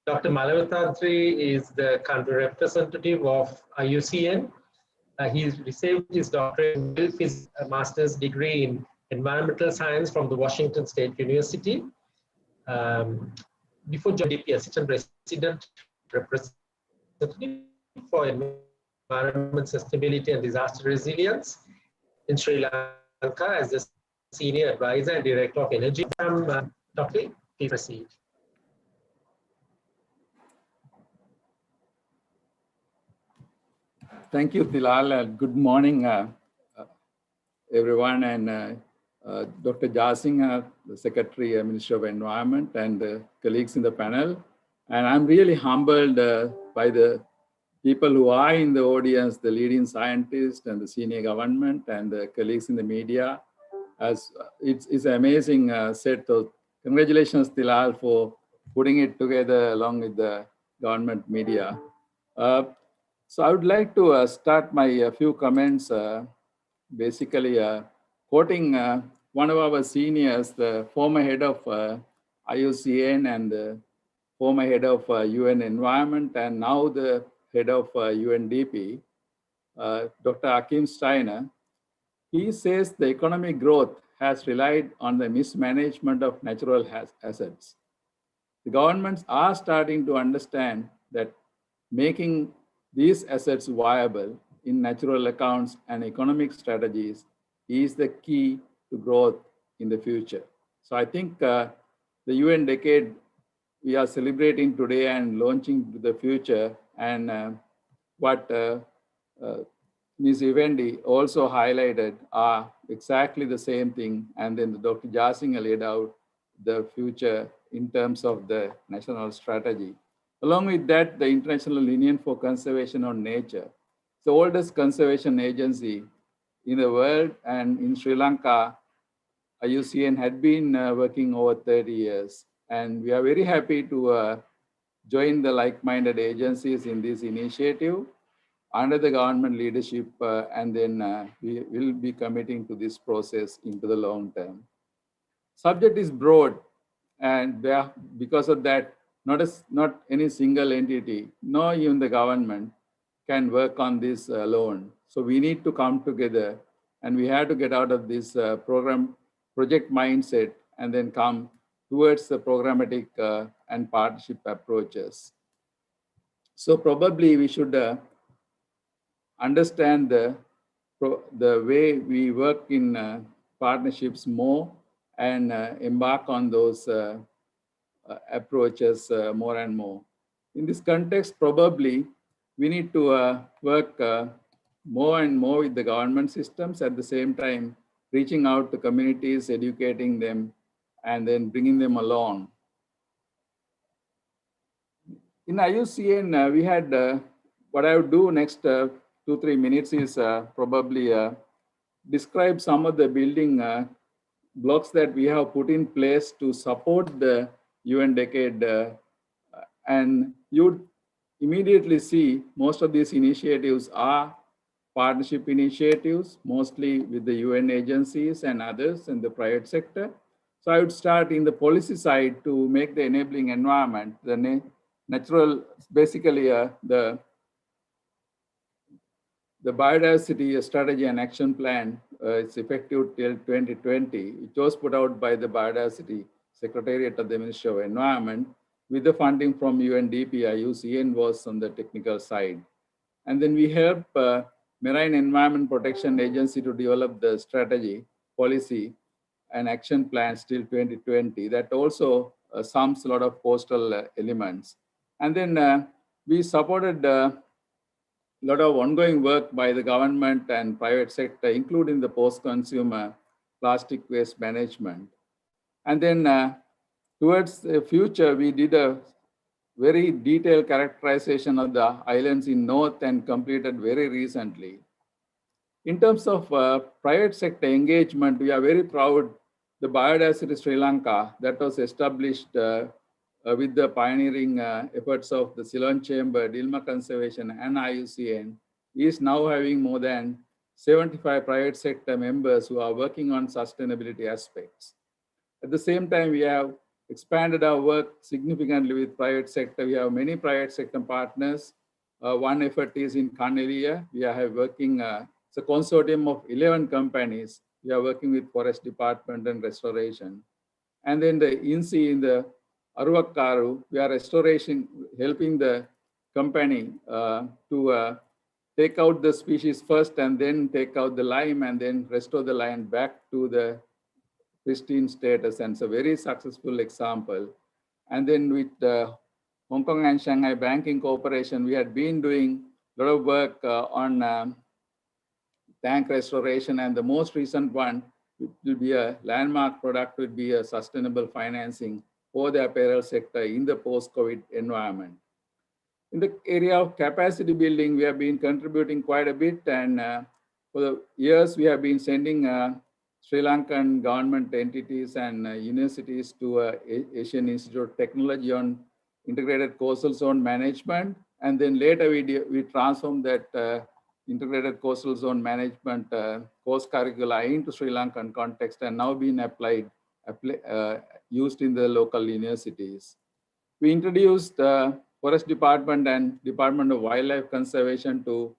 Dr. Malavithantri is the country representative of IUCN. He received his doctorate with his master's degree in environmental science from the Washington State University. Before joining UNDP, assistant resident representative for environment sustainability and disaster resilience in Sri Lanka as the senior advisor and director of energy. Dr. Please proceed. Thank you, Tilal. Good morning, everyone, and Dr. Jasinghe, the Secretary, Minister of Environment, and colleagues in the panel. And I'm really humbled by the people who are in the audience, the leading scientists and the senior government and the colleagues in the media. As it's an amazing set. So congratulations, Tilal, for putting it together along with the government media. So I would like to start my few comments, basically quoting one of our seniors, the former head of IUCN and the former head of UN Environment, and now the head of UNDP, Dr. Achim Steiner. He says the economic growth has relied on the mismanagement of natural assets. The governments are starting to understand that making these assets viable in natural accounts and economic strategies is the key to growth in the future. So I think the UN decade we are celebrating today and launching to the future, and what Ms. Evendi also highlighted are exactly the same thing. And then Dr. Jasinghe laid out the future in terms of the national strategy. Along with that, the International Union for Conservation of Nature, the oldest conservation agency in the world, and in Sri Lanka, IUCN had been working over 30 years. And we are very happy to join the like-minded agencies in this initiative under the government leadership, and then we will be committing to this process into the long term. Subject is broad, and because of that, not any single entity, nor even the government can work on this alone. So we need to come together, and we have to get out of this project mindset and then come towards the programmatic and partnership approaches. So probably we should understand the way we work in partnerships more and embark on those approaches more and more. In this context, probably we need to work more and more with the government systems, at the same time reaching out to communities, educating them, and then bringing them along. In IUCN, we had, what I would do next 2-3 minutes is probably describe some of the building blocks that we have put in place to support the UN decade. And you'd immediately see most of these initiatives are partnership initiatives, mostly with the UN agencies and others in the private sector. So I would start in the policy side to make the enabling environment, the natural, basically the biodiversity strategy and action plan. It's effective till 2020. It was put out by the Biodiversity Secretariat of the Ministry of Environment with the funding from UNDP. IUCN was on the technical side. And then we help Marine Environment Protection Agency to develop the strategy, policy, and action plans till 2020. That also sums a lot of coastal elements. And then we supported a lot of ongoing work by the government and private sector, including the post-consumer plastic waste management. And then towards the future, we did a very detailed characterization of the islands in North and completed very recently. In terms of private sector engagement, we are very proud the Biodiversity Sri Lanka that was established with the pioneering efforts of the Ceylon Chamber, Dilma Conservation and IUCN is now having more than 75 private sector members who are working on sustainability aspects. At the same time, we have expanded our work significantly with private sector. We have many private sector partners. One effort is in Karnelia. We are working, it's a consortium of 11 companies. We are working with Forest Department and Restoration. And then the INSI in the Aruvakkaru, we are helping the company to take out the species first and then take out the lime and then restore the land back to the pristine status, and it's a very successful example. And then with the Hong Kong and Shanghai Banking Corporation, we had been doing a lot of work on tank restoration, and the most recent one will be a landmark product, would be a sustainable financing for the apparel sector in the post-COVID environment. In the area of capacity building, we have been contributing quite a bit, and for the years we have been sending Sri Lankan government entities and universities to Asian Institute of Technology on integrated coastal zone management. And then later we transformed that integrated coastal zone management course curricula into Sri Lankan context and now being used in the local universities. We introduced Forest Department and Department of Wildlife Conservation to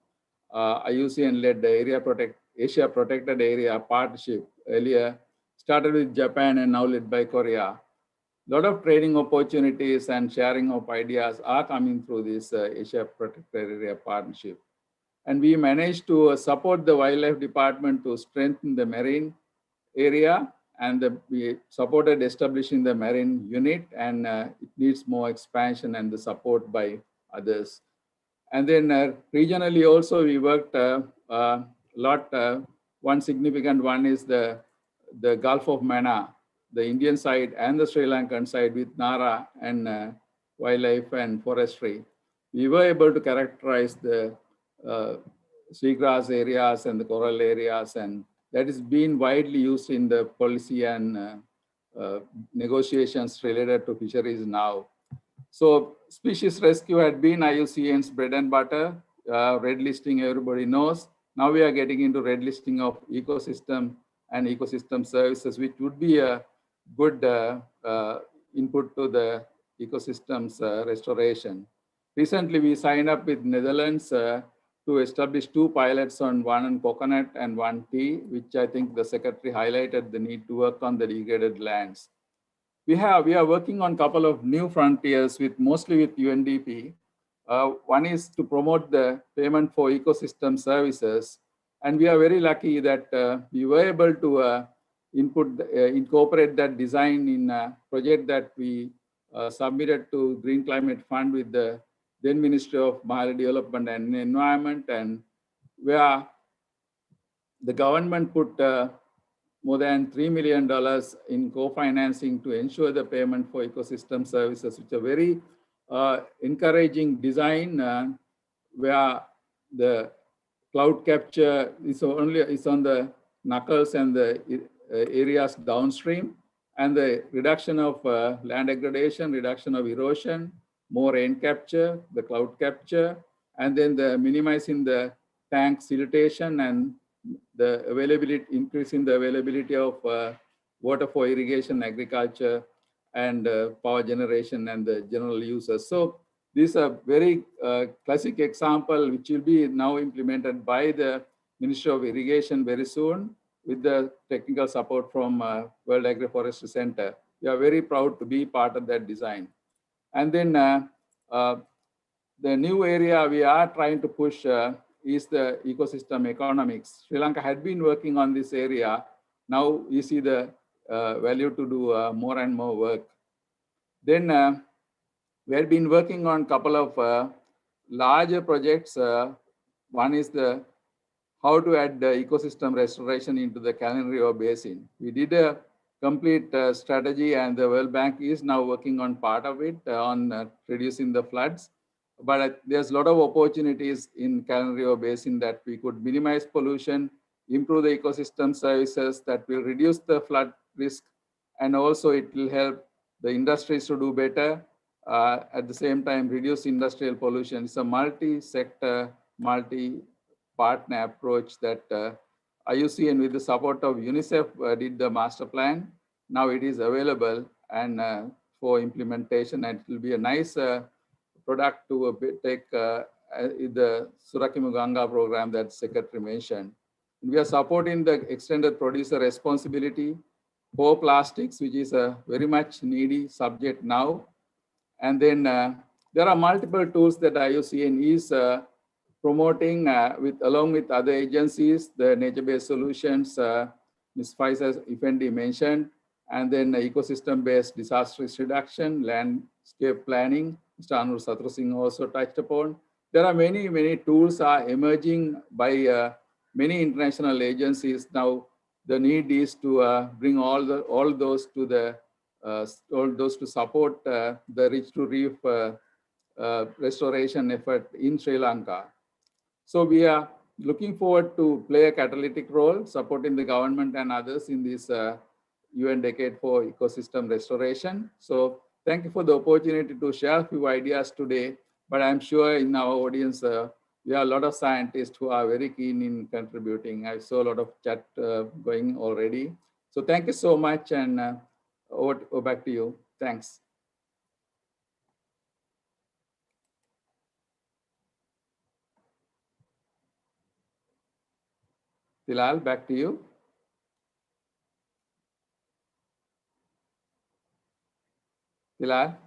IUCN-led the Asia Protected Area Partnership. Earlier started with Japan and now led by Korea. A lot of training opportunities and sharing of ideas are coming through this Asia Protected Area Partnership. And we managed to support the Wildlife Department to strengthen the marine area, and we supported establishing the marine unit, and it needs more expansion and the support by others. And then regionally also we worked a lot. One significant one is the Gulf of Mannar, the Indian side and the Sri Lankan side with NARA and wildlife and forestry. We were able to characterize the seagrass areas and the coral areas, and that is being widely used in the policy and negotiations related to fisheries now. So species rescue had been IUCN's bread and butter. Red listing, everybody knows. Now we are getting into red listing of ecosystem and ecosystem services, which would be a good input to the ecosystems restoration. Recently, we signed up with Netherlands to establish 2 pilots on one on coconut and one tea, which I think the secretary highlighted the need to work on the degraded lands. We are working on a couple of new frontiers mostly with UNDP. One is to promote the payment for ecosystem services. And we are very lucky that we were able to incorporate that design in a project that we submitted to Green Climate Fund with the then Ministry of Mahalia Development and Environment, and where the government put more than $3 million in co-financing to ensure the payment for ecosystem services, which are very encouraging design where the cloud capture is on the knuckles and the areas downstream, and the reduction of land degradation, reduction of erosion, more rain capture, the cloud capture, and then the minimizing the tank siltation and the availability, increasing the availability of water for irrigation, agriculture, and power generation and the general users. So this is a very classic example which will be now implemented by the Ministry of Irrigation very soon with the technical support from World Agroforestry Center. We are very proud to be part of that design. And then the new area we are trying to push is the ecosystem economics. Sri Lanka had been working on this area. Now we see the value to do more and more work. Then we have been working on a couple of larger projects. One is the how to add the ecosystem restoration into the Callan River Basin. We did a complete strategy, and the World Bank is now working on part of it on reducing the floods. But there's a lot of opportunities in Callan River Basin that we could minimize pollution, improve the ecosystem services that will reduce the flood risk, and also it will help the industries to do better. At the same time, reduce industrial pollution. It's a multi-sector, multi-partner approach that IUCN with the support of UNICEF did the master plan. Now it is available and for implementation, and it will be a nice product to take the Surakimu Ganga program that Secretary mentioned. We are supporting the extended producer responsibility for plastics, which is a very much needy subject now. And then there are multiple tools that IUCN is promoting along with other agencies, the nature-based solutions, Ms. Faisal Effendi mentioned, and then ecosystem-based disaster risk reduction, landscape planning, Mr. Anur Satrusingh also touched upon. There are many tools are emerging by many international agencies. Now, the need is to bring all those to support the Rich to Reef restoration effort in Sri Lanka. So we are looking forward to play a catalytic role, supporting the government and others in this UN Decade for Ecosystem Restoration. So thank you for the opportunity to share a few ideas today, but I'm sure in our audience, we have a lot of scientists who are very keen in contributing. I saw a lot of chat going already. So thank you so much, and over back to you. Thanks. Tilal, back to you. Tilal?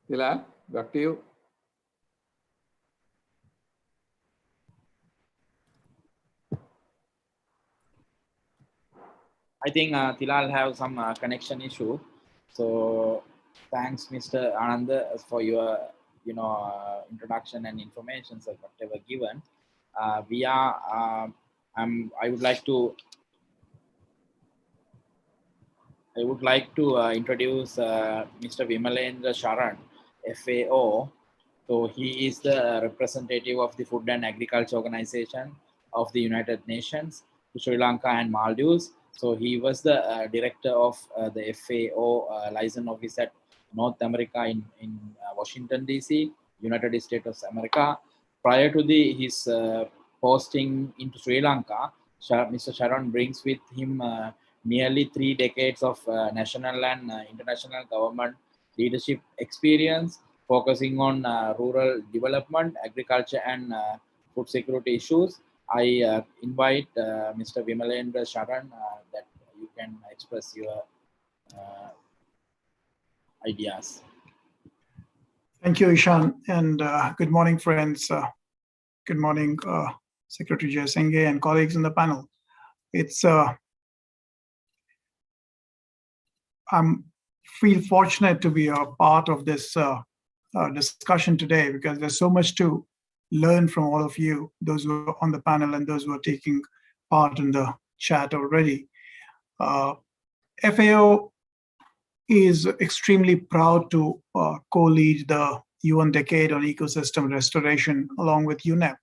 Tilal, back to you. I think Tilal have some connection issue. So thanks, Mr. Anand, for your introduction and information that whatever given. We are. I would like to introduce Mr. Vimalendra Sharan, FAO. So he is the representative of the Food and Agriculture Organization of the United Nations to Sri Lanka and Maldives. So he was the director of the FAO liaison office at North America in Washington, D.C., United States of America. Prior to his posting into Sri Lanka, Mr. Sharan brings with him nearly 3 decades of national and international government leadership experience, focusing on rural development, agriculture, and food security issues. I invite Mr. Vimalendra Sharan that you can express your ideas. Thank you, Ishan, and good morning, friends. Good morning, Secretary Jayasinghe and colleagues in the panel. I'm feel fortunate to be a part of this discussion today because there's so much to learn from all of you, those who are on the panel and those who are taking part in the chat already. FAO is extremely proud to co-lead the UN Decade on Ecosystem Restoration along with UNEP,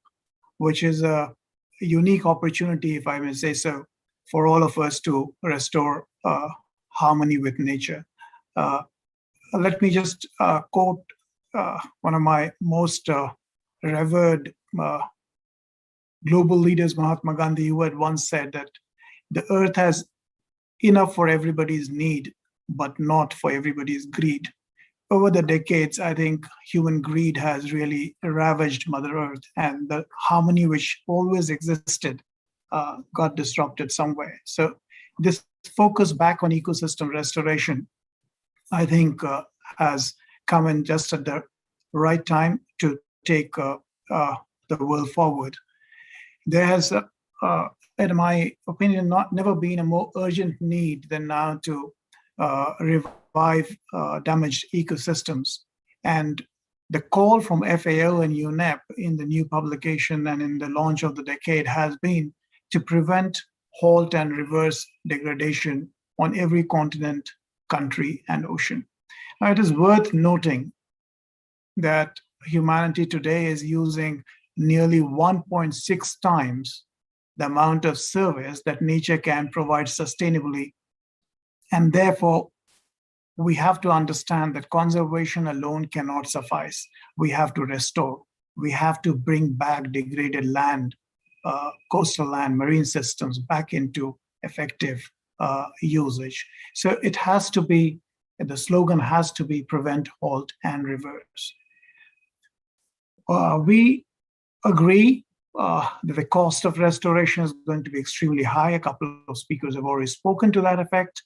which is a unique opportunity, if I may say so, for all of us to restore harmony with nature. Let me just quote one of my most revered global leaders, Mahatma Gandhi, who had once said that the earth has enough for everybody's need, but not for everybody's greed. Over the decades, I think human greed has really ravaged Mother Earth, and the harmony which always existed got disrupted somewhere. So this focus back on ecosystem restoration, I think, has come in just at the right time to take the world forward. There has, in my opinion, never been a more urgent need than now to revive damaged ecosystems. And the call from FAO and UNEP in the new publication and in the launch of the decade has been to prevent, halt, and reverse degradation on every continent, country, and ocean. Now, it is worth noting that humanity today is using nearly 1.6 times the amount of service that nature can provide sustainably. And therefore, we have to understand that conservation alone cannot suffice. We have to restore. We have to bring back degraded land, coastal land, marine systems back into effective usage. So it has to be, the slogan has to be prevent, halt, and reverse. We agree that the cost of restoration is going to be extremely high. A couple of speakers have already spoken to that effect.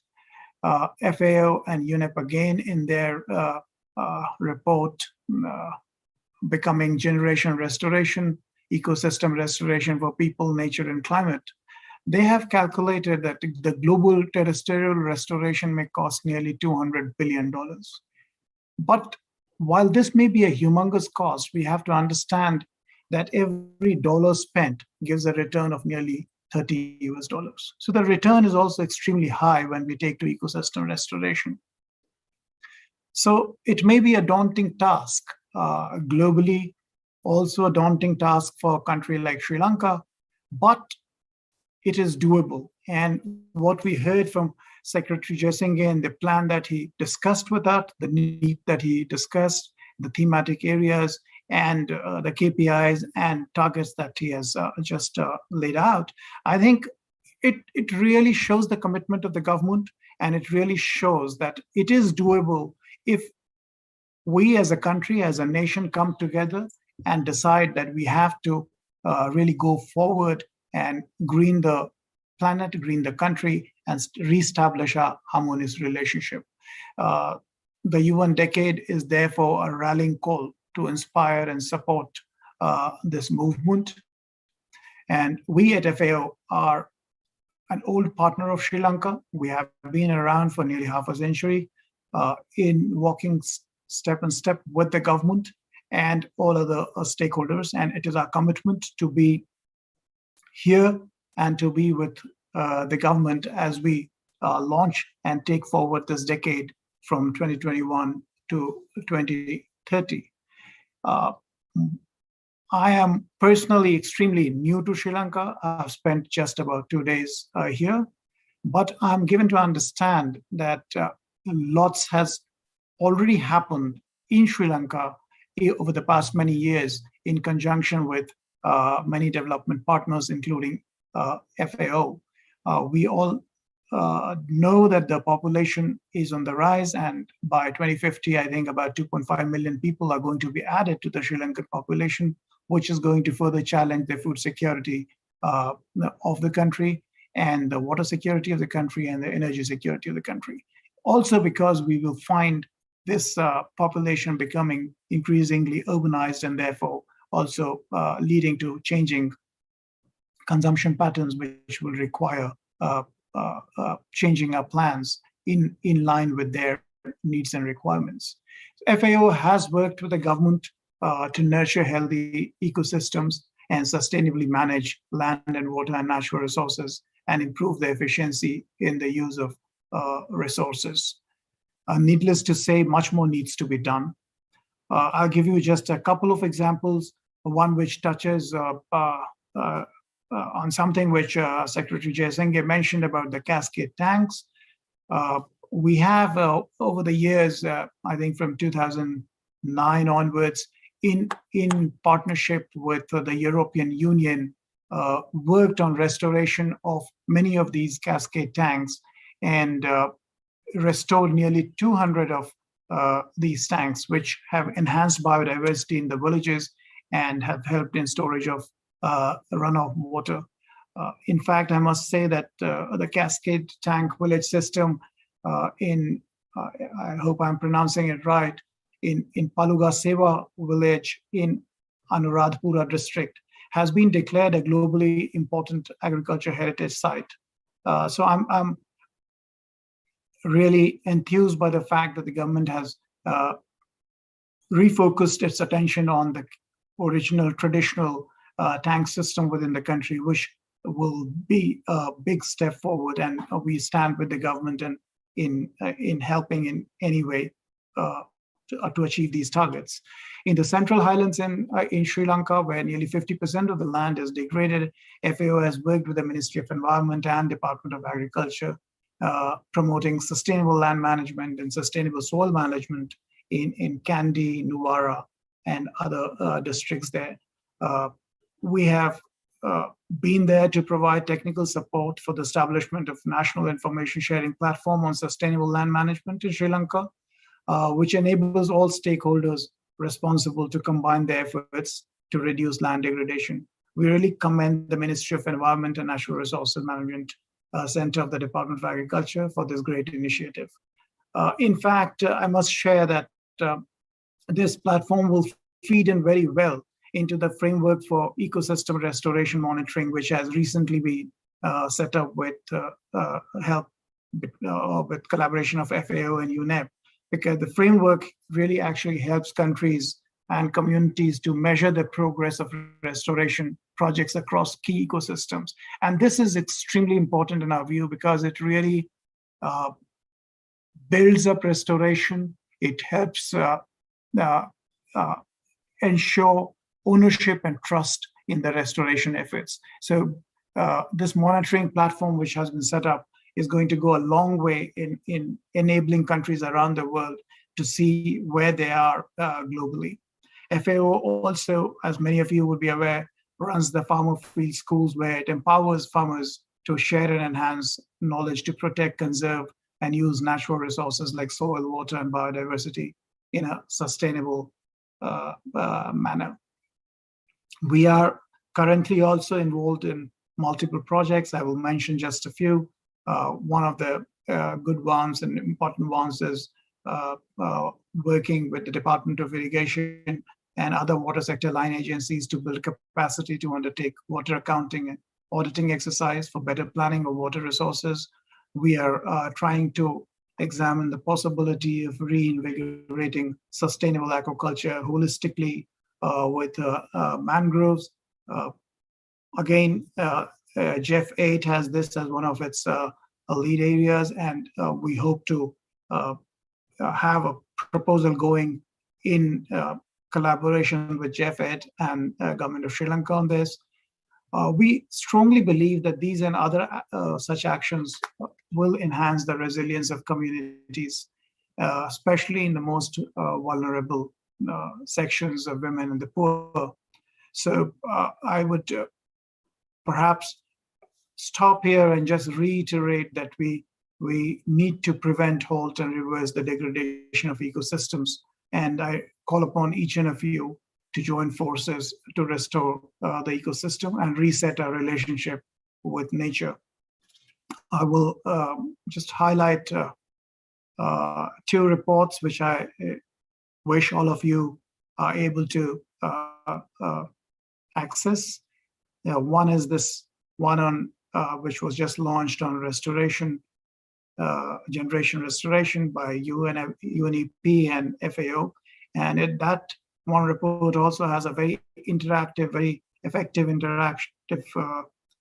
FAO and UNEP again in their report, Becoming Generation Restoration, Ecosystem Restoration for People, Nature, and Climate, they have calculated that the global terrestrial restoration may cost nearly $200 billion. But while this may be a humongous cost, we have to understand that every dollar spent gives a return of nearly $30 US. So the return is also extremely high when we take to ecosystem restoration. So it may be a daunting task globally, also a daunting task for a country like Sri Lanka, but it is doable. And what we heard from Secretary Jayasinghe and the plan that he discussed with us, the need that he discussed, the thematic areas, and the KPIs and targets that he has just laid out, I think it really shows the commitment of the government, and it really shows that it is doable if we as a country, as a nation, come together and decide that we have to really go forward and green the planet, green the country, and reestablish our harmonious relationship. The UN Decade is therefore a rallying call to inspire and support this movement. And we at FAO are an old partner of Sri Lanka. We have been around for nearly half a century in walking step in step with the government and all other stakeholders. And it is our commitment to be here and to be with the government as we launch and take forward this decade from 2021 to 2030. I am personally extremely new to Sri Lanka. I've spent just about 2 days here, but I'm given to understand that lots has already happened in Sri Lanka over the past many years in conjunction with many development partners, including FAO. We all know that the population is on the rise, and by 2050, I think about 2.5 million people are going to be added to the Sri Lankan population, which is going to further challenge the food security of the country and the water security of the country and the energy security of the country. Also because we will find this population becoming increasingly urbanized and therefore also leading to changing consumption patterns, which will require changing our plans in line with their needs and requirements. FAO has worked with the government to nurture healthy ecosystems and sustainably manage land and water and natural resources and improve the efficiency in the use of resources. Needless to say, much more needs to be done. I'll give you just a couple of examples, one which touches on something which Secretary Jayasinghe mentioned about the cascade tanks. We have, over the years, I think from 2009 onwards, in partnership with the European Union, worked on restoration of many of these cascade tanks and restored nearly 200 of these tanks, which have enhanced biodiversity in the villages and have helped in storage of runoff water. In fact, I must say that the Cascade Tank Village System I hope I'm pronouncing it right, in Paluga Seva village in Anuradhapura district has been declared a globally important agriculture heritage site. So I'm really enthused by the fact that the government has refocused its attention on the original traditional tank system within the country, which will be a big step forward, and we stand with the government in helping in any way to achieve these targets. In the Central Highlands in Sri Lanka, where nearly 50% of the land is degraded, FAO has worked with the Ministry of Environment and Department of Agriculture, promoting sustainable land management and sustainable soil management in Kandy, Nuwara, and other districts there. We have been there to provide technical support for the establishment of National Information Sharing Platform on Sustainable Land Management in Sri Lanka, which enables all stakeholders responsible to combine their efforts to reduce land degradation. We really commend the Ministry of Environment and Natural Resources Management Center of the Department of Agriculture for this great initiative. In fact, I must share that this platform will feed in very well into the framework for ecosystem restoration monitoring, which has recently been set up with help with collaboration of FAO and UNEP, because the framework really actually helps countries and communities to measure the progress of restoration projects across key ecosystems. And this is extremely important in our view because it really builds up restoration. It helps ensure ownership and trust in the restoration efforts. So this monitoring platform, which has been set up, is going to go a long way in enabling countries around the world to see where they are globally. FAO also, as many of you would be aware, runs the farmer field schools, where it empowers farmers to share and enhance knowledge to protect, conserve, and use natural resources like soil, water, and biodiversity in a sustainable manner. We are currently also involved in multiple projects. I will mention just a few. One of the good ones and important ones is working with the Department of Irrigation and other water sector line agencies to build capacity to undertake water accounting and auditing exercise for better planning of water resources. We are trying to examine the possibility of reinvigorating sustainable aquaculture holistically with mangroves. Again, Jeff 8 has this as one of its lead areas, and we hope to have a proposal going in collaboration with Jeff 8 and Government of Sri Lanka on this. We strongly believe that these and other such actions will enhance the resilience of communities, especially in the most vulnerable sections of women and the poor. So I would perhaps stop here and just reiterate that we need to prevent, halt, and reverse the degradation of ecosystems. And I call upon each and of you to join forces to restore the ecosystem and reset our relationship with nature. I will just highlight two reports which I wish all of you are able to access. One is this one on which was just launched on restoration, generation restoration by UNEP and FAO. And that one report also has a very interactive, very effective interactive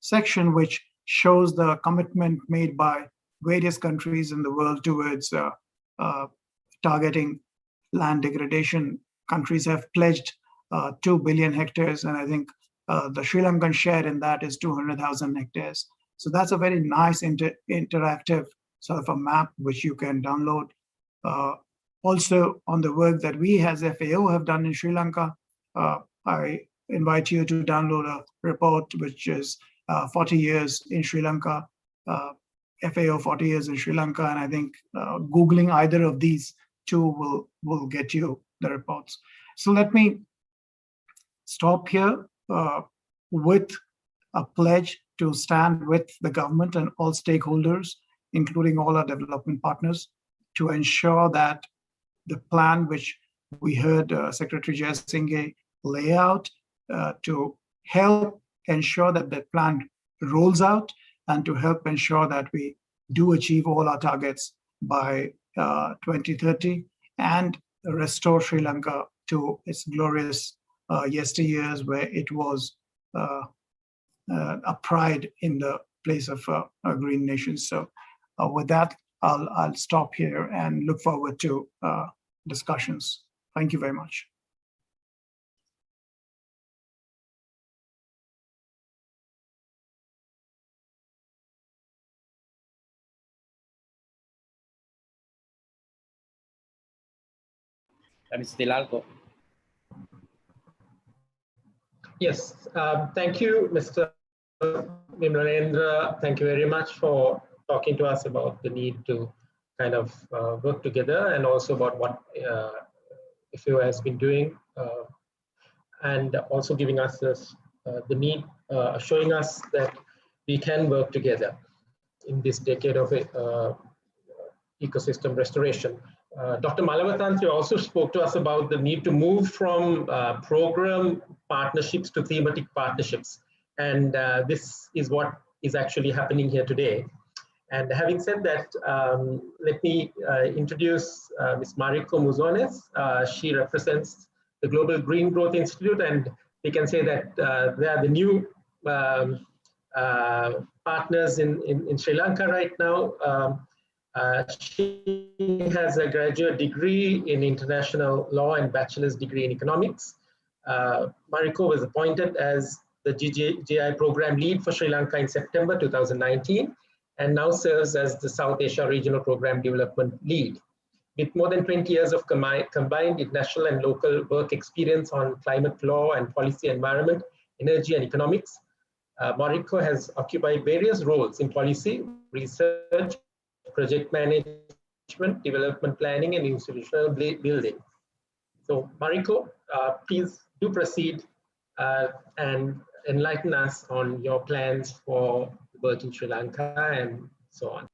section which shows the commitment made by various countries in the world towards targeting land degradation. Countries have pledged 2 billion hectares, and I think the Sri Lankan share in that is 200,000 hectares. So that's a very nice interactive sort of a map which you can download. Also on the work that we as FAO have done in Sri Lanka, I invite you to download a report which is 40 years in Sri Lanka, FAO 40 years in Sri Lanka, and I think Googling either of these two will get you the reports. So let me stop here with a pledge to stand with the government and all stakeholders, including all our development partners, to ensure that the plan which we heard Secretary Jayasinghe lay out to help ensure that that plan rolls out and to help ensure that we do achieve all our targets by 2030 and restore Sri Lanka to its glorious yesteryears where it was a pride in the place of a green nation. So with that, I'll stop here and look forward to discussions. Thank you very much. Mr. Tilal, go. Yes, thank you, Mr. Vimlanendra. Thank you very much for talking to us about the need to kind of work together and also about what FAO has been doing and also giving us this, the need, showing us that we can work together in this decade of ecosystem restoration. Dr. Malavatantri also spoke to us about the need to move from program partnerships to thematic partnerships. And this is what is actually happening here today. And having said that, let me introduce Ms. Mariko Muzones. She represents the Global Green Growth Institute, and we can say that they are the new partners in Sri Lanka right now. She has a graduate degree in international law and bachelor's degree in economics. Mariko was appointed as the GGI program lead for Sri Lanka in September 2019 and now serves as the South Asia Regional Program Development Lead. With more than 20 years of combined international and local work experience on climate law and policy environment, energy and economics, Mariko has occupied various roles in policy, research, project management, development planning, and institutional building. So Mariko, please do proceed and enlighten us on your plans for work in Sri Lanka and so on.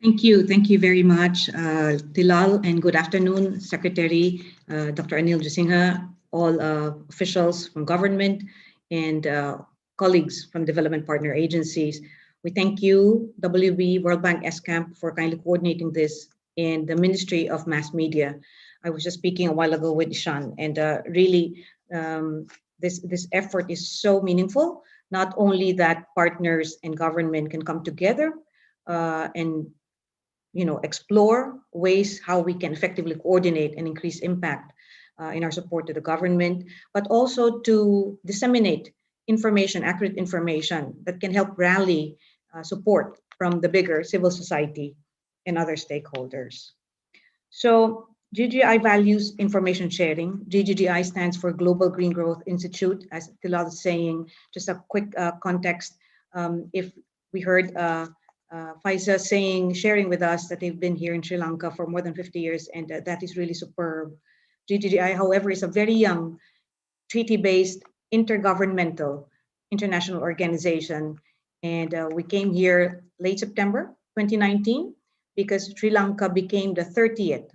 Thank you very much, Tilal, and good afternoon, Secretary Dr. Anil Jasinghe, all officials from government and colleagues from development partner agencies. We thank you, WB, World Bank, SCAMP, for kindly coordinating this, and the Ministry of Mass Media. I was just speaking a while ago with Ishan, and really this effort is so meaningful. Not only that partners and government can come together and explore ways how we can effectively coordinate and increase impact in our support to the government, but also to disseminate information, accurate information that can help rally support from the bigger civil society and other stakeholders. So GGI values information sharing. GGI stands for Global Green Growth Institute, as Tilal is saying. Just a quick context. If we heard Faiza sharing with us that they've been here in Sri Lanka for more than 50 years, and that is really superb. GGI, however, is a very young treaty-based intergovernmental international organization. And we came here late September 2019 because Sri Lanka became the 30th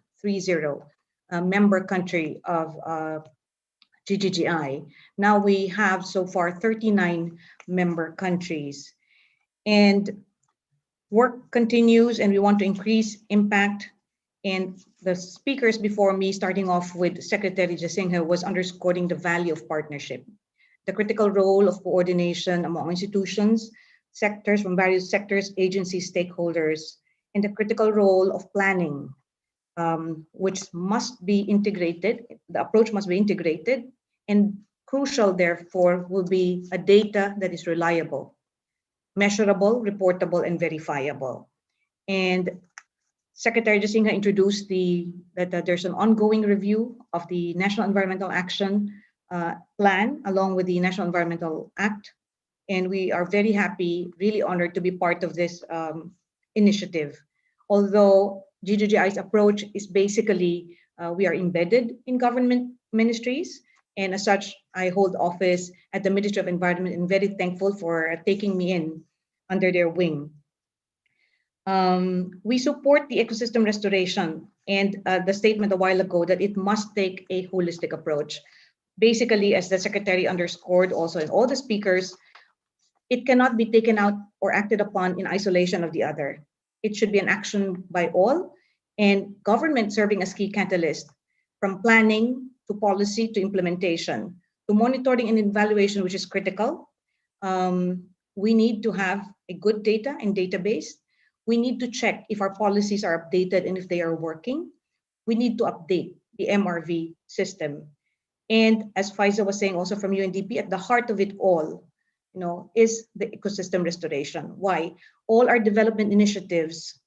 member country of GGI. Now we have so far 39 member countries. And work continues, and we want to increase impact. And the speakers before me, starting off with Secretary Jasinghe, was underscoring the value of partnership, the critical role of coordination among institutions, sectors from various sectors, agencies, stakeholders, and the critical role of planning, which must be integrated. The approach must be integrated, and crucial, therefore, will be a data that is reliable, measurable, reportable, and verifiable. And Secretary Jasinha introduced that there's an ongoing review of the National Environmental Action Plan along with the National Environmental Act. And we are very happy, really honored to be part of this initiative. Although GGGI's approach is basically, we are embedded in government ministries. And as such, I hold office at the Ministry of Environment and very thankful for taking me in under their wing. We support the ecosystem restoration and the statement a while ago that it must take a holistic approach. Basically, as the Secretary underscored also in all the speakers, it cannot be taken out or acted upon in isolation of the other. It should be an action by all, and government serving as key catalyst, from planning to policy to implementation, to monitoring and evaluation, which is critical. We need to have a good data and database. We need to check if our policies are updated and if they are working. We need to update the MRV system. And as Faiza was saying also from UNDP, at the heart of it all, is the ecosystem restoration. Why? All our development initiatives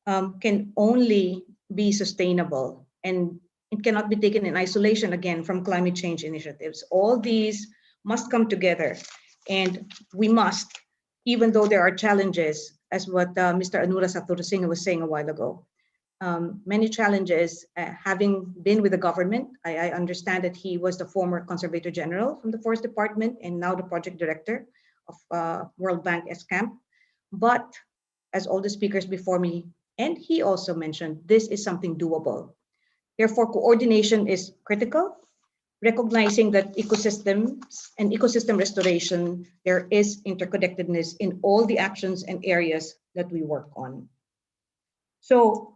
can only be sustainable, and it cannot be taken in isolation again from climate change initiatives. All these must come together, and we must, even though there are challenges, as what Mr. Anura Saturasinghe was saying a while ago. Many challenges, having been with the government. I understand that he was the former Conservator General from the Forest Department and now the Project Director of World Bank ESCAMP. But as all the speakers before me, and he also mentioned, this is something doable. Therefore, coordination is critical, recognizing that ecosystems and ecosystem restoration, there is interconnectedness in all the actions and areas that we work on. So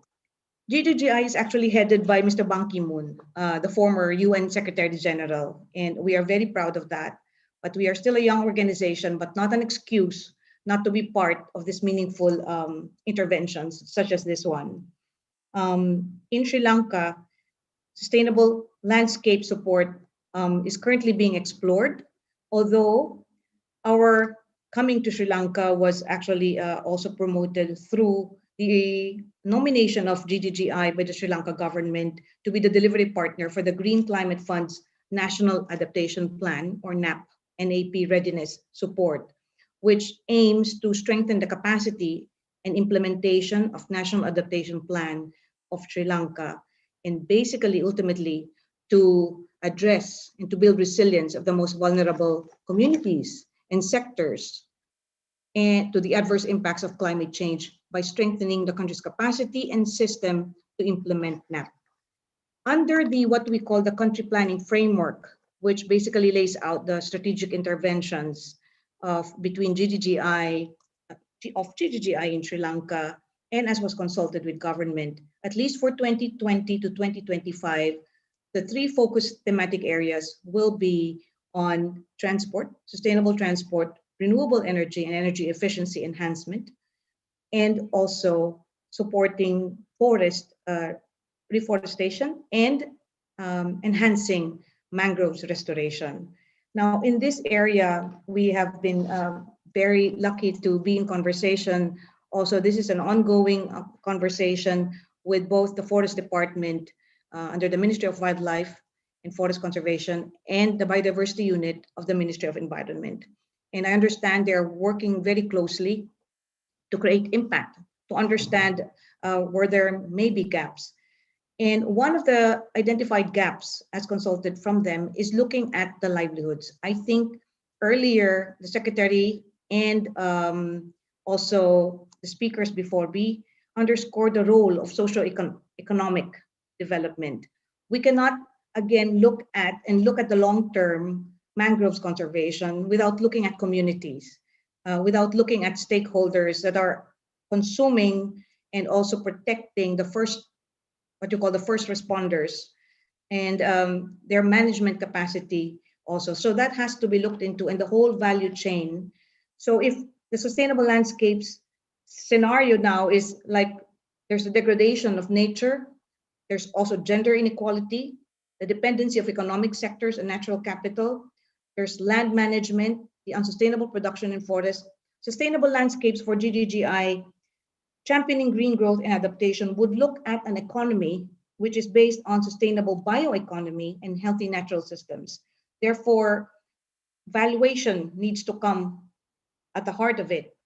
GGGI is actually headed by Mr. Ban Ki-moon, the former UN Secretary General, and we are very proud of that. But we are still a young organization, but not an excuse not to be part of this meaningful interventions, such as this one. In Sri Lanka, sustainable landscape support is currently being explored, although our coming to Sri Lanka was actually also promoted through the nomination of GGGI by the Sri Lanka government to be the delivery partner for the Green Climate Fund's National Adaptation Plan, or NAP readiness support, which aims to strengthen the capacity and implementation of National Adaptation Plan of Sri Lanka, and basically, ultimately, to address and to build resilience of the most vulnerable communities and sectors and to the adverse impacts of climate change by strengthening the country's capacity and system to implement NAP. Under the what we call the country planning framework, which basically lays out the strategic interventions between GGGI in Sri Lanka, and as was consulted with government, at least for 2020 to 2025, the three focused thematic areas will be on transport, sustainable transport, renewable energy and energy efficiency enhancement, and also supporting forest reforestation and enhancing mangroves restoration. Now, in this area, we have been very lucky to be in conversation. Also, this is an ongoing conversation with both the Forest Department under the Ministry of Wildlife and Forest Conservation and the Biodiversity Unit of the Ministry of Environment. And I understand they're working very closely to create impact, to understand where there may be gaps. And one of the identified gaps as consulted from them is looking at the livelihoods. I think earlier the Secretary and also the speakers before me underscored the role of socio-economic development. We cannot, again, look at the long-term mangroves conservation without looking at communities, without looking at stakeholders that are consuming and also protecting the first, what you call the first responders, and their management capacity also. So that has to be looked into in the whole value chain. So if the sustainable landscapes scenario now is like there's a degradation of nature, there's also gender inequality, the dependency of economic sectors and natural capital, there's land management, the unsustainable production in forests. Sustainable landscapes for GGGI Championing green growth and adaptation would look at an economy which is based on sustainable bioeconomy and healthy natural systems. Therefore, valuation needs to come at the heart of it,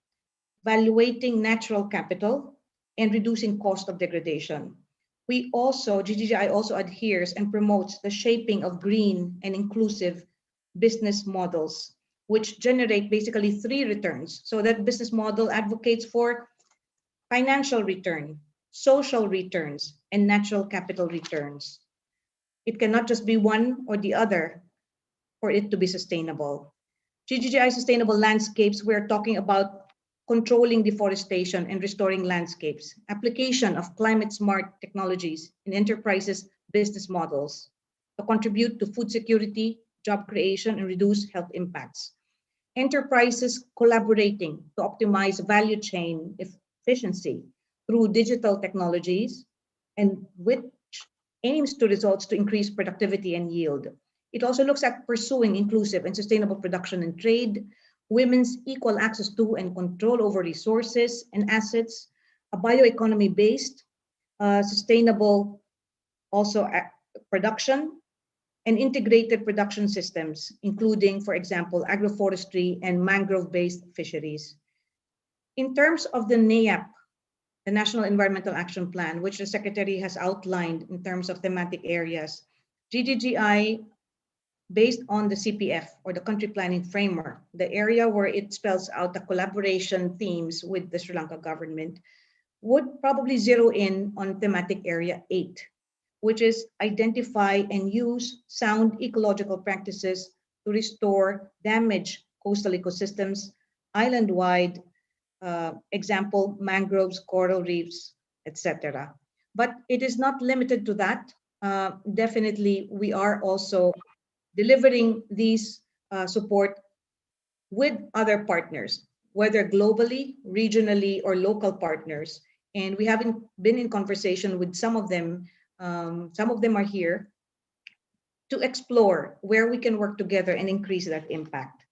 valuating natural capital and reducing cost of degradation. GGGI also adheres and promotes the shaping of green and inclusive business models, which generate basically 3 returns. So that business model advocates for financial return, social returns, and natural capital returns. It cannot just be one or the other for it to be sustainable. GGGI Sustainable Landscapes, we're talking about controlling deforestation and restoring landscapes, application of climate smart technologies in enterprises' business models to contribute to food security, job creation, and reduce health impacts. Enterprises collaborating to optimize value chain efficiency through digital technologies, and which aims to results to increase productivity and yield. It also looks at pursuing inclusive and sustainable production and trade, women's equal access to and control over resources and assets, a bioeconomy-based, sustainable also production, and integrated production systems, including, for example, agroforestry and mangrove-based fisheries. In terms of the NEAP, the National Environmental Action Plan, which the Secretary has outlined in terms of thematic areas, GGGI, based on the CPF, or the Country Planning Framework, the area where it spells out the collaboration themes with the Sri Lanka government, would probably zero in on thematic area 8, which is identify and use sound ecological practices to restore damaged coastal ecosystems island-wide, example, mangroves, coral reefs, etc. But it is not limited to that. Definitely, we are also delivering these support with other partners, whether globally, regionally, or local partners. And we haven't been in conversation with some of them. Some of them are here to explore where we can work together and increase that impact.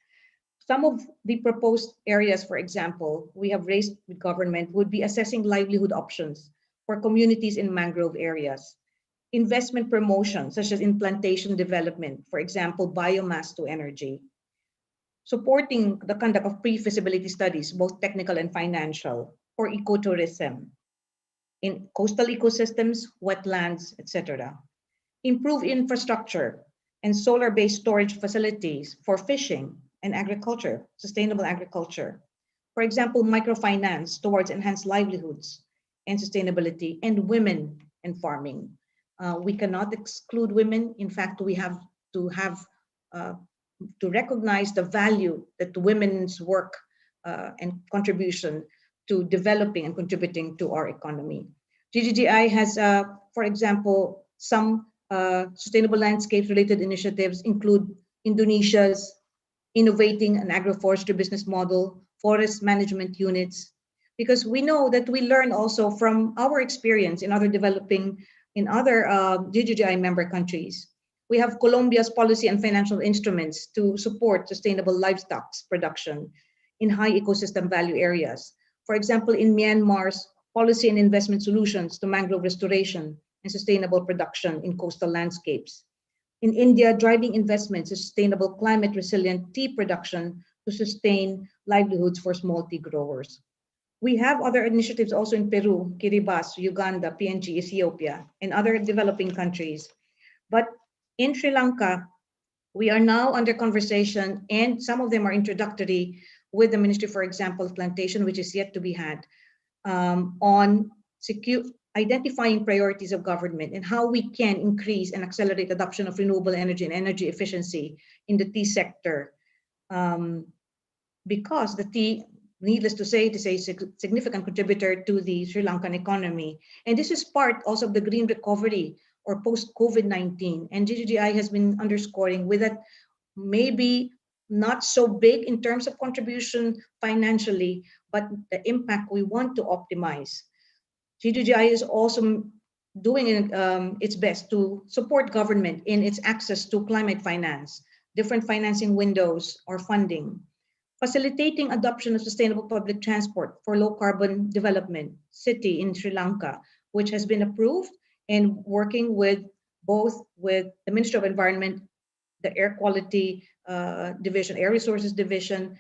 Some of the proposed areas, for example, we have raised with government would be assessing livelihood options for communities in mangrove areas, investment promotion, such as in plantation development, for example, biomass to energy, supporting the conduct of pre-feasibility studies, both technical and financial, for ecotourism, in coastal ecosystems, wetlands, etc. Improve infrastructure and solar-based storage facilities for fishing and agriculture, sustainable agriculture. For example, microfinance towards enhanced livelihoods and sustainability, and women and farming. We cannot exclude women. In fact, we have to recognize the value that women's work and contribution to developing and contributing to our economy. GGGI has, for example, some sustainable landscapes related initiatives include Indonesia's innovating an agroforestry business model, forest management units, because we know that we learn also from our experience in other GGGI member countries. We have Colombia's policy and financial instruments to support sustainable livestock production in high ecosystem value areas. For example, in Myanmar's policy and investment solutions to mangrove restoration and sustainable production in coastal landscapes. In India, driving investments in sustainable climate resilient tea production to sustain livelihoods for small tea growers. We have other initiatives also in Peru, Kiribati, Uganda, PNG, Ethiopia, and other developing countries. But in Sri Lanka, we are now under conversation, and some of them are introductory with the Ministry, for example, of Plantation, which is yet to be had, on identifying priorities of government and how we can increase and accelerate adoption of renewable energy and energy efficiency in the tea sector. Because the tea, needless to say, it is a significant contributor to the Sri Lankan economy. And this is part also of the green recovery or post-COVID-19. And GGGI has been underscoring with that maybe not so big in terms of contribution financially, but the impact we want to optimize. GGGI is also doing its best to support government in its access to climate finance, different financing windows or funding, facilitating adoption of sustainable public transport for low carbon development city in Sri Lanka, which has been approved, and working with both with the Ministry of Environment, the Air Quality Division, Air Resources Division,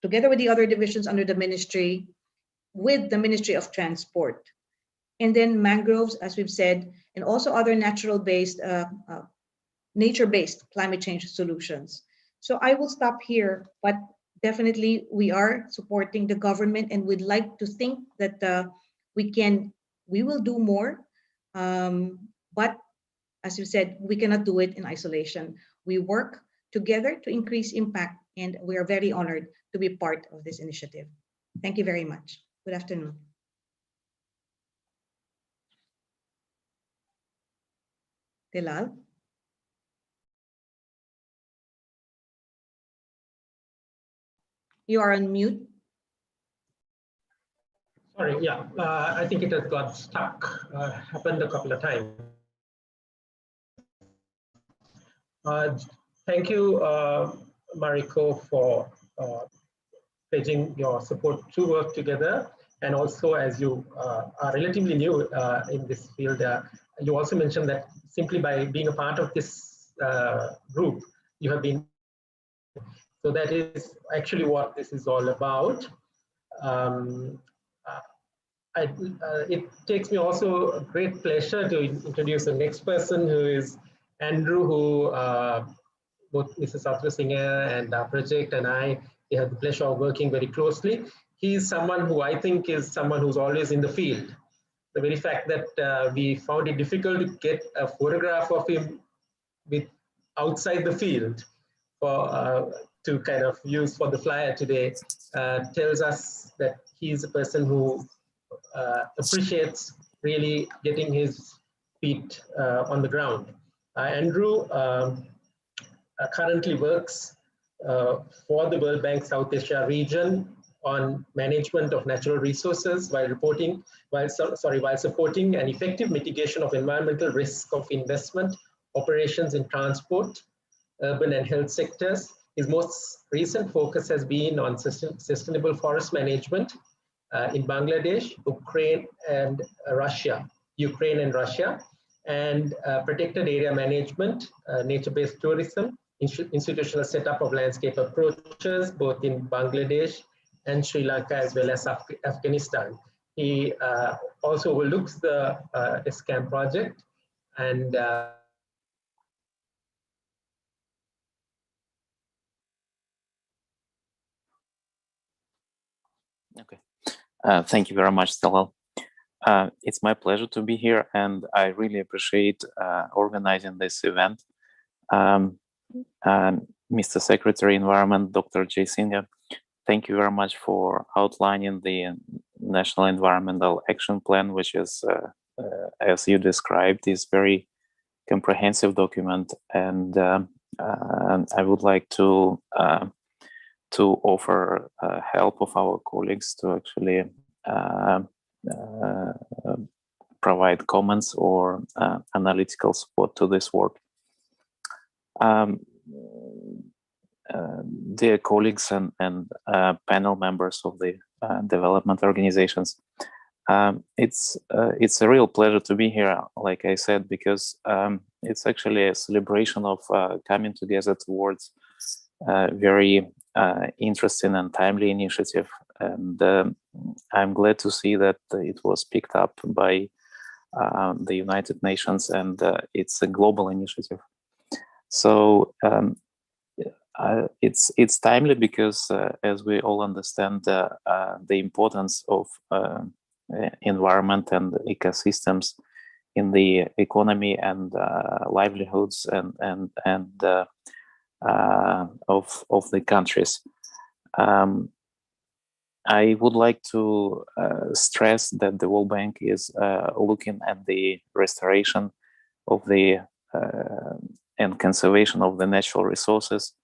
together with the other divisions under the ministry, with the Ministry of Transport. And then mangroves, as we've said, and also other natural-based, nature-based climate change solutions. So I will stop here, but definitely we are supporting the government, and we'd like to think that we will do more. But as you said, we cannot do it in isolation. We work together to increase impact, and we are very honored to be part of this initiative. Thank you very much. Good afternoon. Tilal? You are on mute. Sorry, yeah, I think it has got stuck. Happened a couple of times. Thank you, Mariko, for pledging your support to work together. And also, as you are relatively new in this field, you also mentioned that simply by being a part of this group, you have been. So that is actually what this is all about. It takes me also a great pleasure to introduce the next person, who is Andrew, who both Mrs. Satrasinghe and our project and I have the pleasure of working very closely. He is someone who I think is someone who's always in the field. The very fact that we found it difficult to get a photograph of him with outside the field for to kind of use for the flyer today tells us that he's a person who appreciates really getting his feet on the ground. Andrew currently works for the World Bank South Asia region on management of natural resources while supporting an effective mitigation of environmental risk of investment operations in transport, urban and health sectors. His most recent focus has been on sustainable forest management in Bangladesh, Ukraine and Russia, and protected area management, nature-based tourism, institutional setup of landscape approaches, both in Bangladesh and Sri Lanka, as well as Afghanistan. He also overlooks the SCAM project, and okay. Thank you very much, Talal. It's my pleasure to be here, and I really appreciate organizing this event. Mr. Secretary Environment, Dr. Jaisinghe, thank you very much for outlining the National Environmental Action Plan, which is, as you described, is very comprehensive document, and I would like to offer help of our colleagues to actually provide comments or analytical support to this work. Dear colleagues and panel members of the development organizations, it's a real pleasure to be here, like I said, because it's actually a celebration of coming together towards very interesting and timely initiative, and I'm glad to see that it was picked up by the United Nations, and it's a global initiative. So it's timely because, as we all understand, the importance of environment and ecosystems in the economy and livelihoods and of the countries. I would like to stress that the World Bank is looking at the restoration of the and conservation of the natural resources,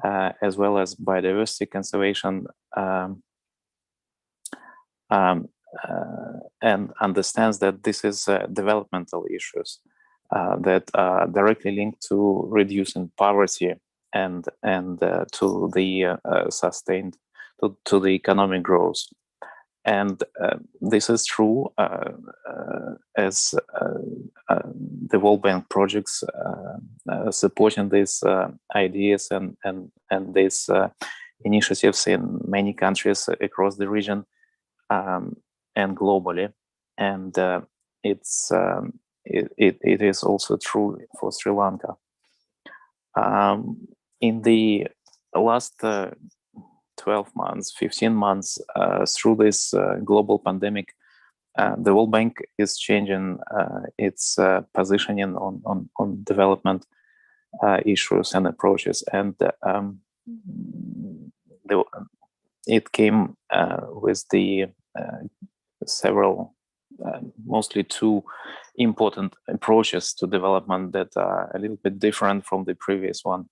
as well as biodiversity conservation, and understands that this is developmental issues that are directly linked to reducing poverty and to the sustained to the economic growth. And this is true as the World Bank projects supporting these ideas and these initiatives in many countries across the region and globally. And it is also true for Sri Lanka. In the last 12 months, 15 months, through this global pandemic, the World Bank is changing its positioning on development issues and approaches. And it came with the several, mostly two important approaches to development that are a little bit different from the previous one.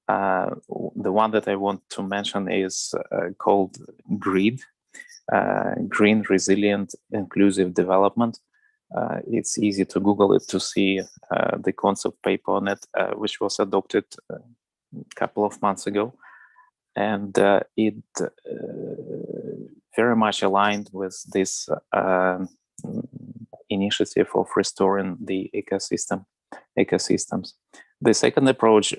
The one that I want to mention is called GREED, Green, Resilient, Inclusive Development. It's easy to Google it to see the concept paper on it, which was adopted a couple of months ago. And it very much aligned with this initiative of restoring the ecosystems. The second approach,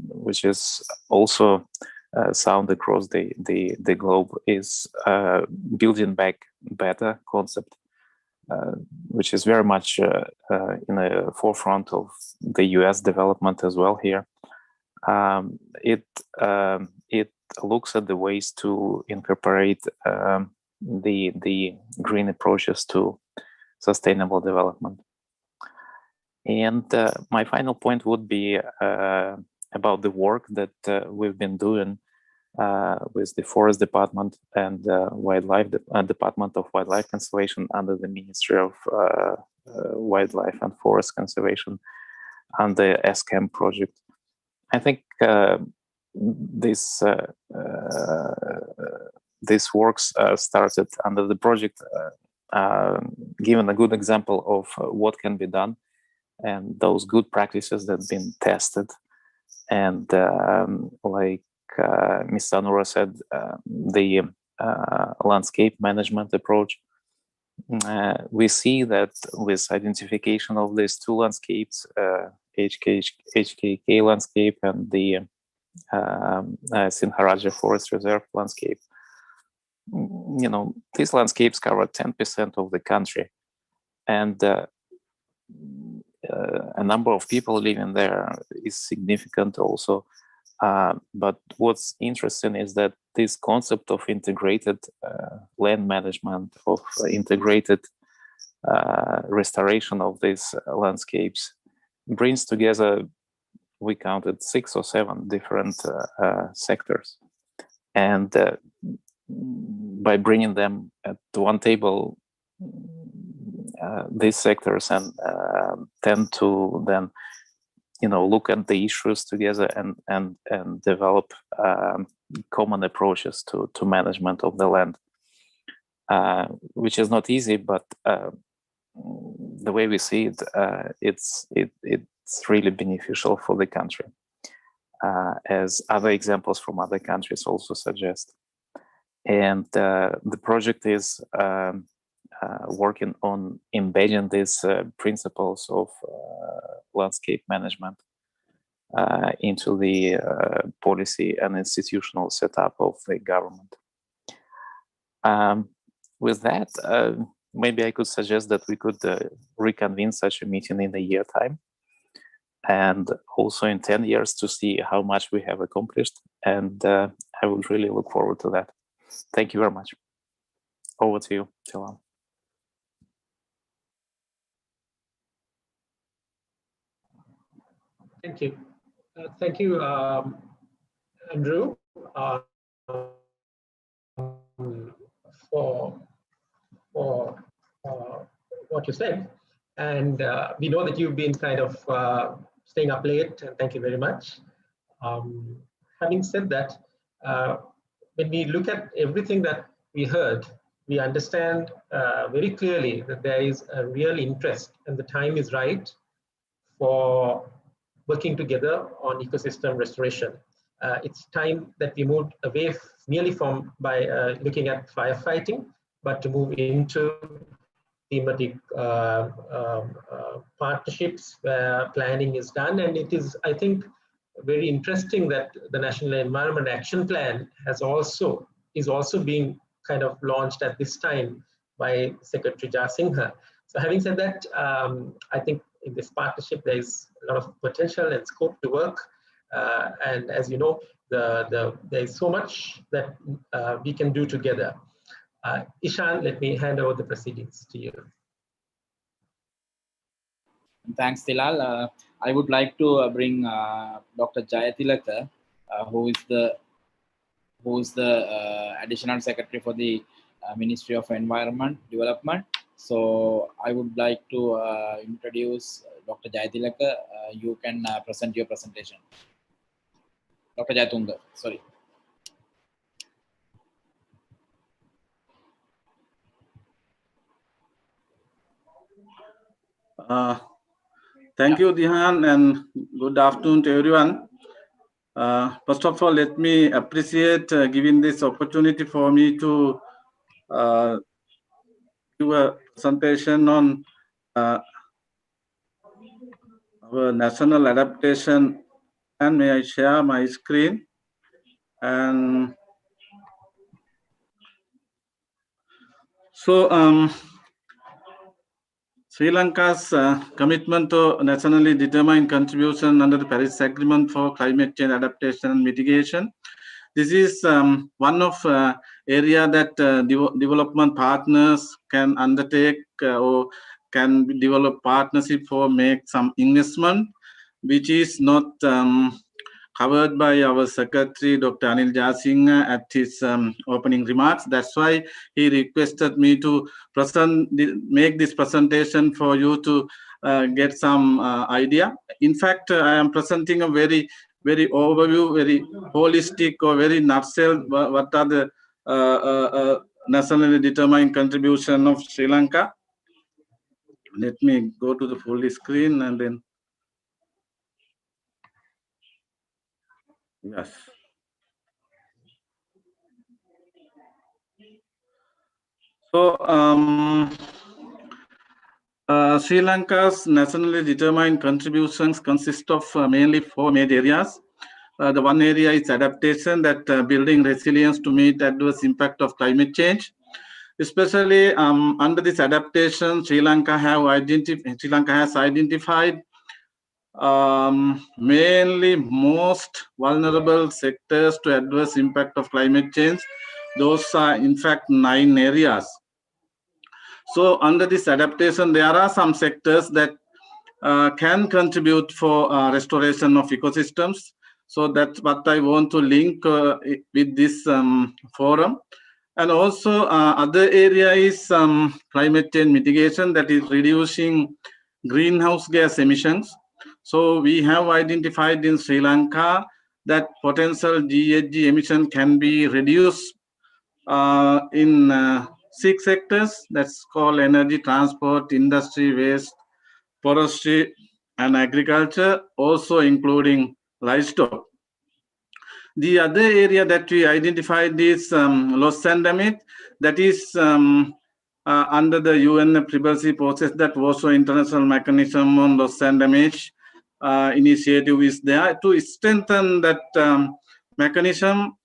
which is also sound across the globe, is building back better concept, which is very much in the forefront of the US development as well here. It looks at the ways to incorporate the green approaches to sustainable development. And my final point would be about the work that we've been doing with the Forest Department and Wildlife Department of Wildlife Conservation under the Ministry of Wildlife and Forest Conservation and the SCAM project. I think this works started under the project, given a good example of what can be done and those good practices that have been tested. And like Ms. Sanura said, the landscape management approach, we see that with identification of these two landscapes, HKK landscape and the Sinharaja Forest Reserve landscape, you know, these landscapes cover 10% of the country, and a number of people living there is significant also. But what's interesting is that this concept of integrated land management, of integrated restoration of these landscapes, brings together, we counted 6 or 7 different sectors. And by bringing them at one table, these sectors and tend to then, you know, look at the issues together and develop common approaches to management of the land, which is not easy, but the way we see it, it's really beneficial for the country, as other examples from other countries also suggest. And the project is working on embedding these principles of landscape management into the policy and institutional setup of the government. With that, maybe I could suggest that we could reconvene such a meeting in a year time, and also in 10 years to see how much we have accomplished. And I would really look forward to that. Thank you very much. Over to you, Tilal. Thank you. Thank you, Andrew, for what you said. And we know that you've been kind of staying up late, and thank you very much. Having said that, when we look at everything that we heard, we understand very clearly that there is a real interest and the time is right for working together on ecosystem restoration. It's time that we moved away merely from looking at firefighting, but to move into thematic partnerships where planning is done. And it is, I think, very interesting that the National Environment Action Plan is also being kind of launched at this time by Secretary Jasinghe. So having said that, I think in this partnership there is a lot of potential and scope to work. And as you know, there is so much that we can do together. Ishan, let me hand over the proceedings to you. Thanks, Tilal. I would like to bring Dr. Jayathilaka, who is the additional secretary for the Ministry of Environment Development. So I would like to introduce Dr. Jayathilaka. You can present your presentation. Dr. Jayatunga, sorry. Thank you, Dihan, and good afternoon to everyone. First of all, let me appreciate giving this opportunity for me to give a presentation on our national adaptation. And may I share my screen? And so, Sri Lanka's commitment to nationally determined contribution under the Paris Agreement for climate change adaptation and mitigation. This is one of area that development partners can undertake or can develop partnership for make some investment, which is not covered by our secretary, Dr. Anil Jasinghe, at his opening remarks. That's why he requested me to make this presentation for you to get some idea. In fact, I am presenting a very overview, very holistic or very nutshell what are the nationally determined contribution of Sri Lanka. Let me go to the full screen and then. Yes. So, Sri Lanka's nationally determined contributions consist of mainly 4 major areas. The one area is adaptation, that building resilience to meet adverse impact of climate change. Especially under this adaptation, Sri Lanka has identified mainly most vulnerable sectors to adverse impact of climate change. Those are in fact 9 areas. So under this adaptation, there are some sectors that can contribute for restoration of ecosystems. So that's what I want to link with this forum. And also other area is climate change mitigation, that is reducing greenhouse gas emissions. So we have identified in Sri Lanka that potential GHG emission can be reduced in 6 sectors. That's called energy, transport, industry, waste, forestry, and agriculture, also including livestock. The other area that we identified is loss and damage. That is under the UNFCCC process, that also international mechanism on loss and damage initiative is there to strengthen that mechanism,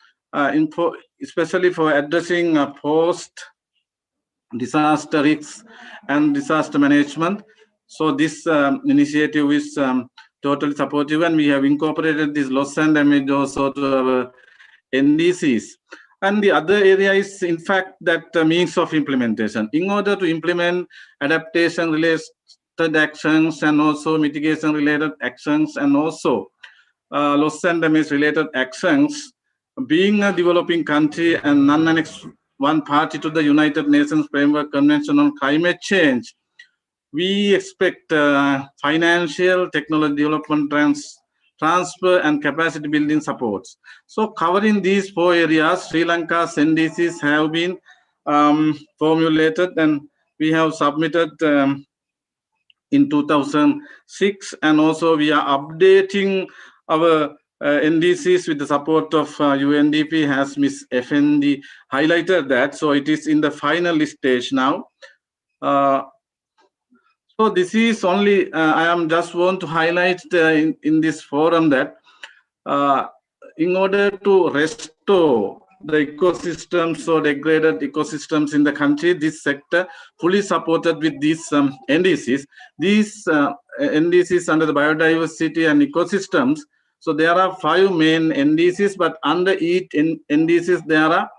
especially for addressing post-disaster risks and disaster management. So this initiative is totally supportive, and we have incorporated this loss and damage also to our NDCs. And the other area is, in fact, that means of implementation. In order to implement adaptation-related actions and also mitigation-related actions and also loss and damage-related actions, being a developing country and non-annexed one party to the United Nations Framework Convention on Climate Change, we expect financial, technology development, transfer, and capacity building supports. So covering these 4 areas, Sri Lanka's NDCs have been formulated, and we have submitted in 2006, and also we are updating our NDCs with the support of UNDP, as Ms. Effendi highlighted that. So it is in the final stage now. So this is only, I am just want to highlight in this forum that in order to restore the ecosystems or degraded ecosystems in the country, this sector fully supported with these NDCs. These NDCs under the biodiversity and ecosystems. So there are 5 main NDCs, but under each NDCs there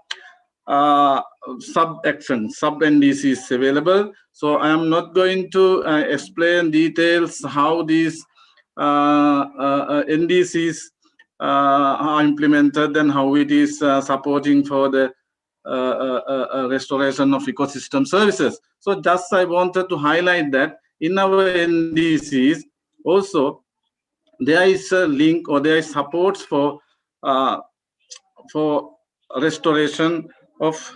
are sub-actions, sub-NDCs available. So I am not going to explain details how these NDCs are implemented and how it is supporting for the restoration of ecosystem services. So just I wanted to highlight that in our NDCs also there is a link or there is supports for restoration of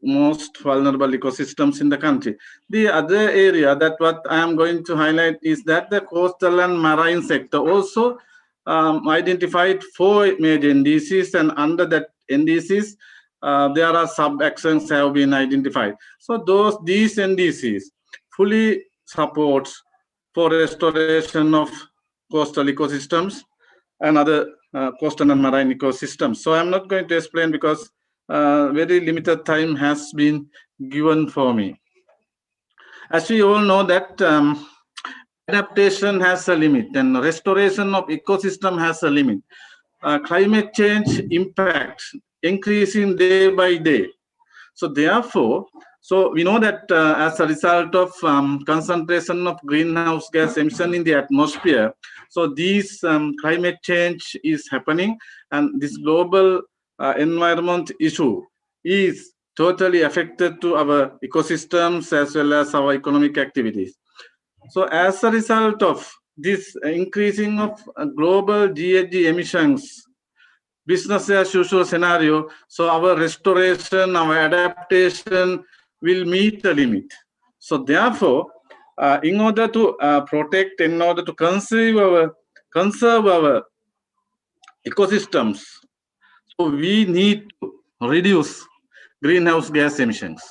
most vulnerable ecosystems in the country. The other area that what I am going to highlight is that the coastal and marine sector also identified 4 major NDCs, and under that NDCs there are sub-actions have been identified. So these NDCs fully supports for restoration of coastal ecosystems and other coastal and marine ecosystems. So I'm not going to explain because very limited time has been given for me. As we all know that adaptation has a limit and restoration of ecosystem has a limit. Climate change impact increasing day by day. So therefore, so we know that as a result of concentration of greenhouse gas emission in the atmosphere, so these climate change is happening, and this global environment issue is totally affected to our ecosystems as well as our economic activities. So as a result of this increasing of global GHG emissions, business as usual scenario, so our restoration, our adaptation will meet the limit. So therefore, in order to protect, in order to conserve our ecosystems, so we need to reduce greenhouse gas emissions.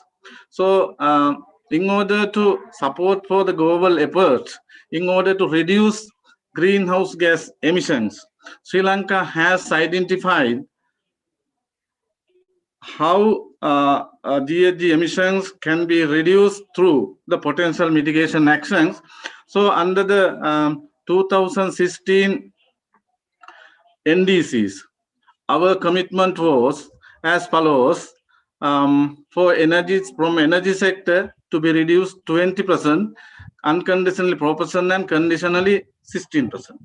So in order to support for the global effort, in order to reduce greenhouse gas emissions, Sri Lanka has identified how GHG emissions can be reduced through the potential mitigation actions. So under the 2016 NDCs, our commitment was as follows: for energy sector to be reduced 20%, unconditionally 4%, and conditionally 16%.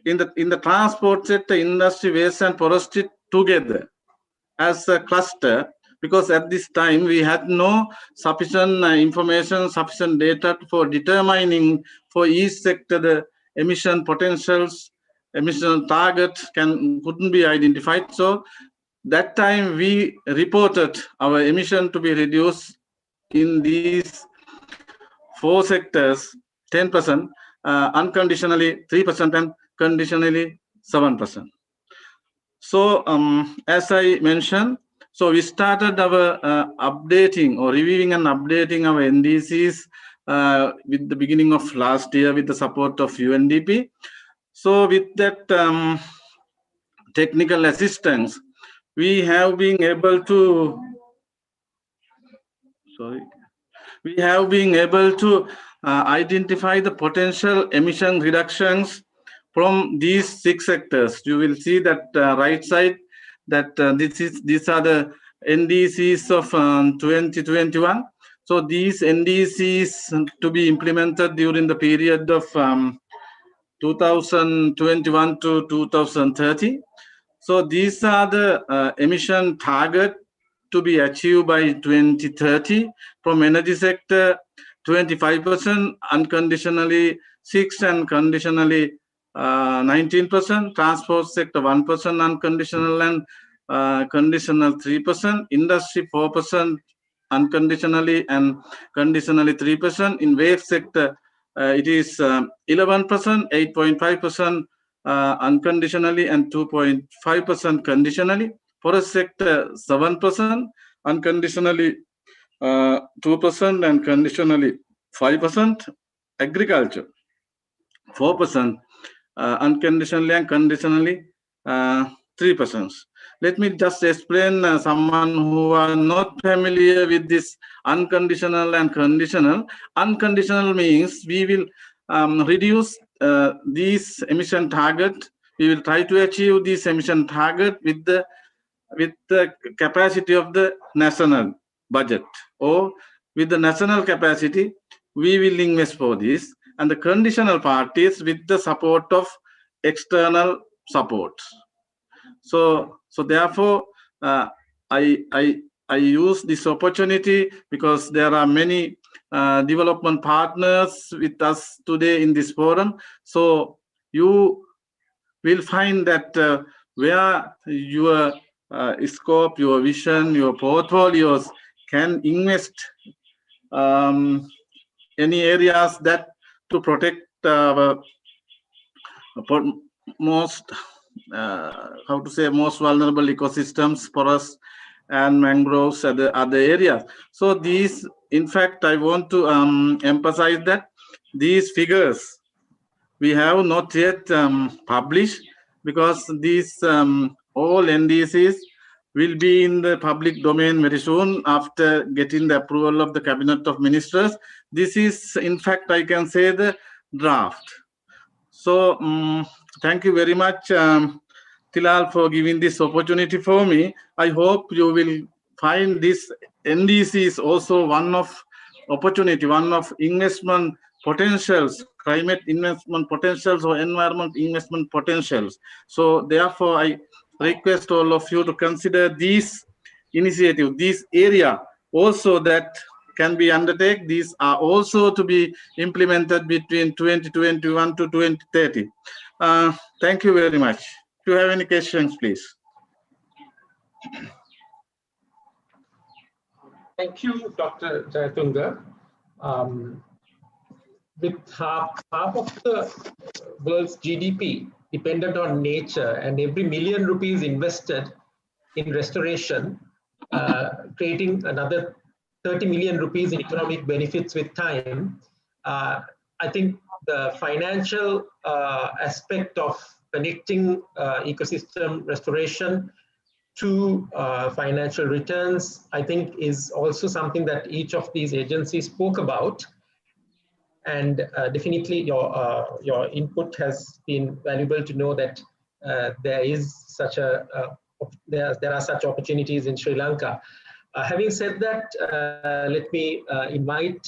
In the transport sector, industry, waste, and forestry together as a cluster, because at this time we had no sufficient information, sufficient data for determining for each sector the emission potentials, emission targets couldn't be identified. So that time we reported our emission to be reduced in these 4 sectors 10%, unconditionally 3%, and conditionally 7%. So as I mentioned, so we started our updating or reviewing and updating our NDCs with the beginning of last year with the support of UNDP. So with that technical assistance, we have been able to identify the potential emission reductions from these 6 sectors. You will see that right side that these are the NDCs of 2021. So these NDCs to be implemented during the period of 2021 to 2030. So these are the emission target to be achieved by 2030. From energy sector, 25%, unconditionally 6%, and conditionally 19%. Transport sector 1% unconditional and conditional 3%. Industry 4%, unconditionally, and conditionally 3%. In wave sector, it is 11%, 8.5% unconditionally, and 2.5% conditionally. Forest sector 7%, unconditionally 2%, and conditionally 5%. Agriculture 4%, unconditionally and conditionally 3%. Let me just explain someone who are not familiar with this unconditional and conditional. Unconditional means we will reduce these emission target. We will try to achieve this emission target with the capacity of the national budget, or with the national capacity we will invest for this. And the conditional part is with the support of external support. So therefore, I use this opportunity because there are many development partners with us today in this forum. So you will find that where your scope, your vision, your portfolios can invest any areas that to protect most most vulnerable ecosystems, forests and mangroves, other areas. So these, in fact, I want to emphasize that these figures we have not yet published, because these all NDCs will be in the public domain very soon after getting the approval of the Cabinet of Ministers. This is, in fact, I can say, the draft. So thank you very much, Tilal, for giving this opportunity for me. I hope you will find this NDC is also one of opportunity, one of investment potentials, climate investment potentials or environment investment potentials. So therefore, I request all of you to consider these initiative, this area also that can be undertaken. These are also to be implemented between 2021 to 2030. Thank you very much. If you have any questions, please. Thank you, Dr. Jayatunga. With half of the world's GDP dependent on nature, and every million rupees invested in restoration, creating another 30 million rupees in economic benefits with time, I think the financial aspect of connecting ecosystem restoration to financial returns, I think, is also something that each of these agencies spoke about. And definitely your input has been valuable to know that there is such there are such opportunities in Sri Lanka. Having said that, let me invite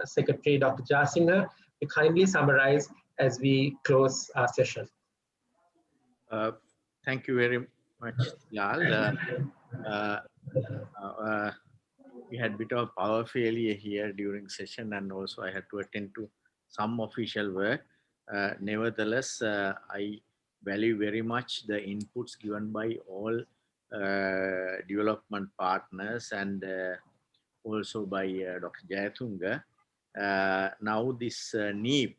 Secretary Dr. Jayatunga to kindly summarize as we close our session. Thank you very much, Lal. We had a bit of power failure here during session, and also I had to attend to some official work. Nevertheless, I value very much the inputs given by all development partners and also by Dr. Jayatunga. Now this NEEP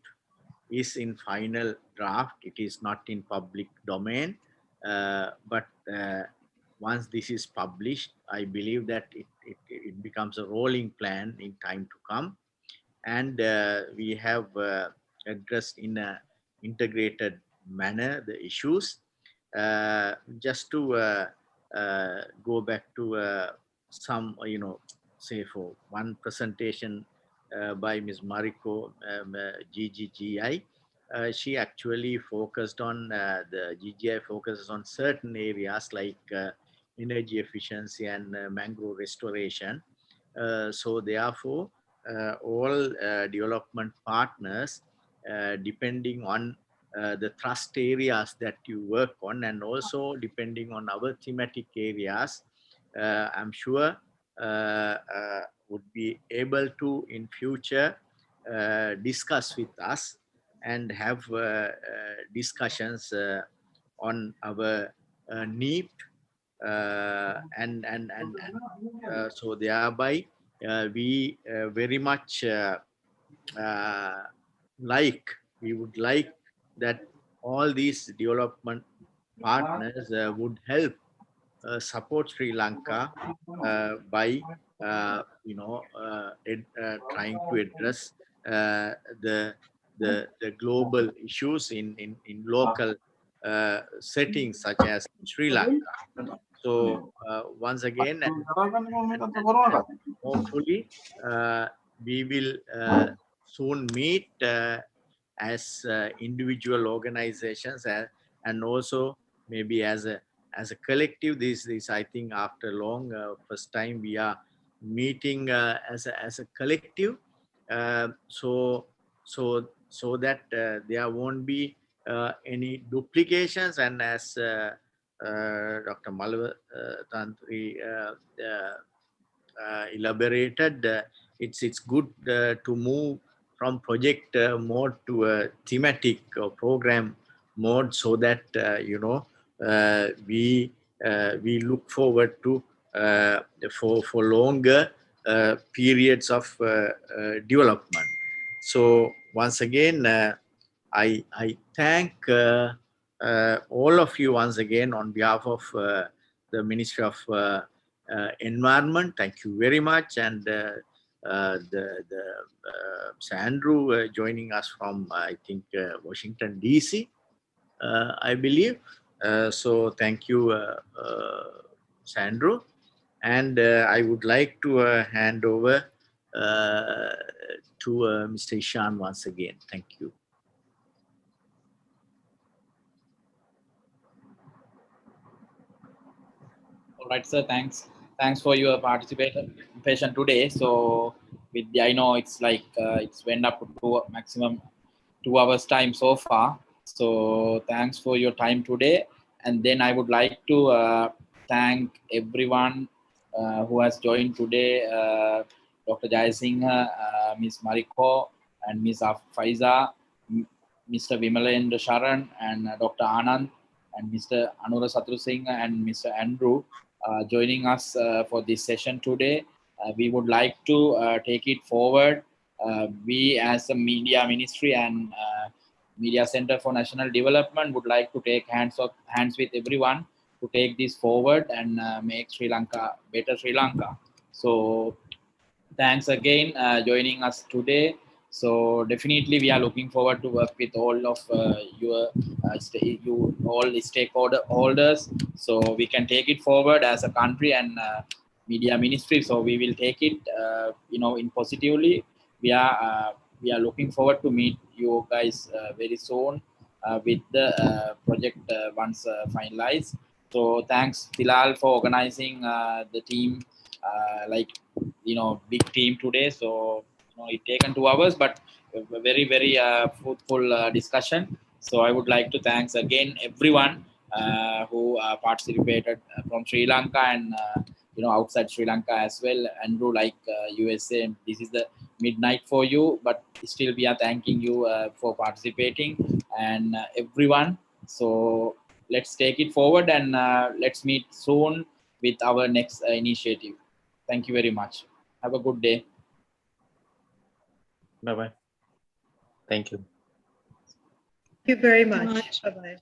is in final draft. It is not in public domain, but once this is published, I believe that it becomes a rolling plan in time to come. And we have addressed in an integrated manner the issues. Just to go back to some, say for one presentation by Ms. Mariko, GGGI, she actually focused on, the GGI focuses on certain areas like energy efficiency and mangrove restoration. So therefore, all development partners, depending on the thrust areas that you work on, and also depending on our thematic areas, I'm sure would be able to in future discuss with us and have discussions on our NEEP So thereby we very much we would like that all these development partners would help support Sri Lanka by trying to address the global issues in local settings such as Sri Lanka. So once again, hopefully we will soon meet as individual organizations and also maybe as a collective. This I think after long first time we are meeting as a collective, so that there won't be any duplications, and as Dr. Malwa Tantri elaborated, it's good to move from project mode to a thematic or program mode, so that we look forward to for longer periods of development. So once again, I thank all of you once again on behalf of the Ministry of Environment. Thank you very much, and Andrew joining us from I think Washington DC, I believe. So thank you, Andrew, and I would like to hand over to Mr. Ishan once again. Thank you. All right, sir. Thanks for your participation today. So I know it's like it's went up to maximum 2 hours time so far. So thanks for your time today. And then I would like to thank everyone who has joined today, Dr. Jayasinghe, Ms. Mariko, and Ms. Faiza, Mr. Vimalendra Sharan, and Dr. Anand, and Mr. Anura Satrusinghe, and Mr. Andrew joining us for this session today. We would like to take it forward. We as a media ministry and Media Center for National Development would like to take hands with everyone to take this forward and make Sri Lanka better Sri Lanka. So thanks again joining us today. So definitely we are looking forward to work with all of you all the stakeholders, so we can take it forward as a country and media ministry. So we will take it in positively. We are looking forward to meet you guys very soon with the project once finalized. So thanks Tilal for organizing the team, big team today. So it taken 2 hours, but a very fruitful discussion. So I would like to thanks again everyone who participated from Sri Lanka and outside Sri Lanka as well. Andrew, like USA, this is the midnight for you, but still we are thanking you for participating and everyone. So let's take it forward and let's meet soon with our next initiative. Thank you very much. Have a good day. Bye-bye. Thank you. Thank you very much. Bye-bye.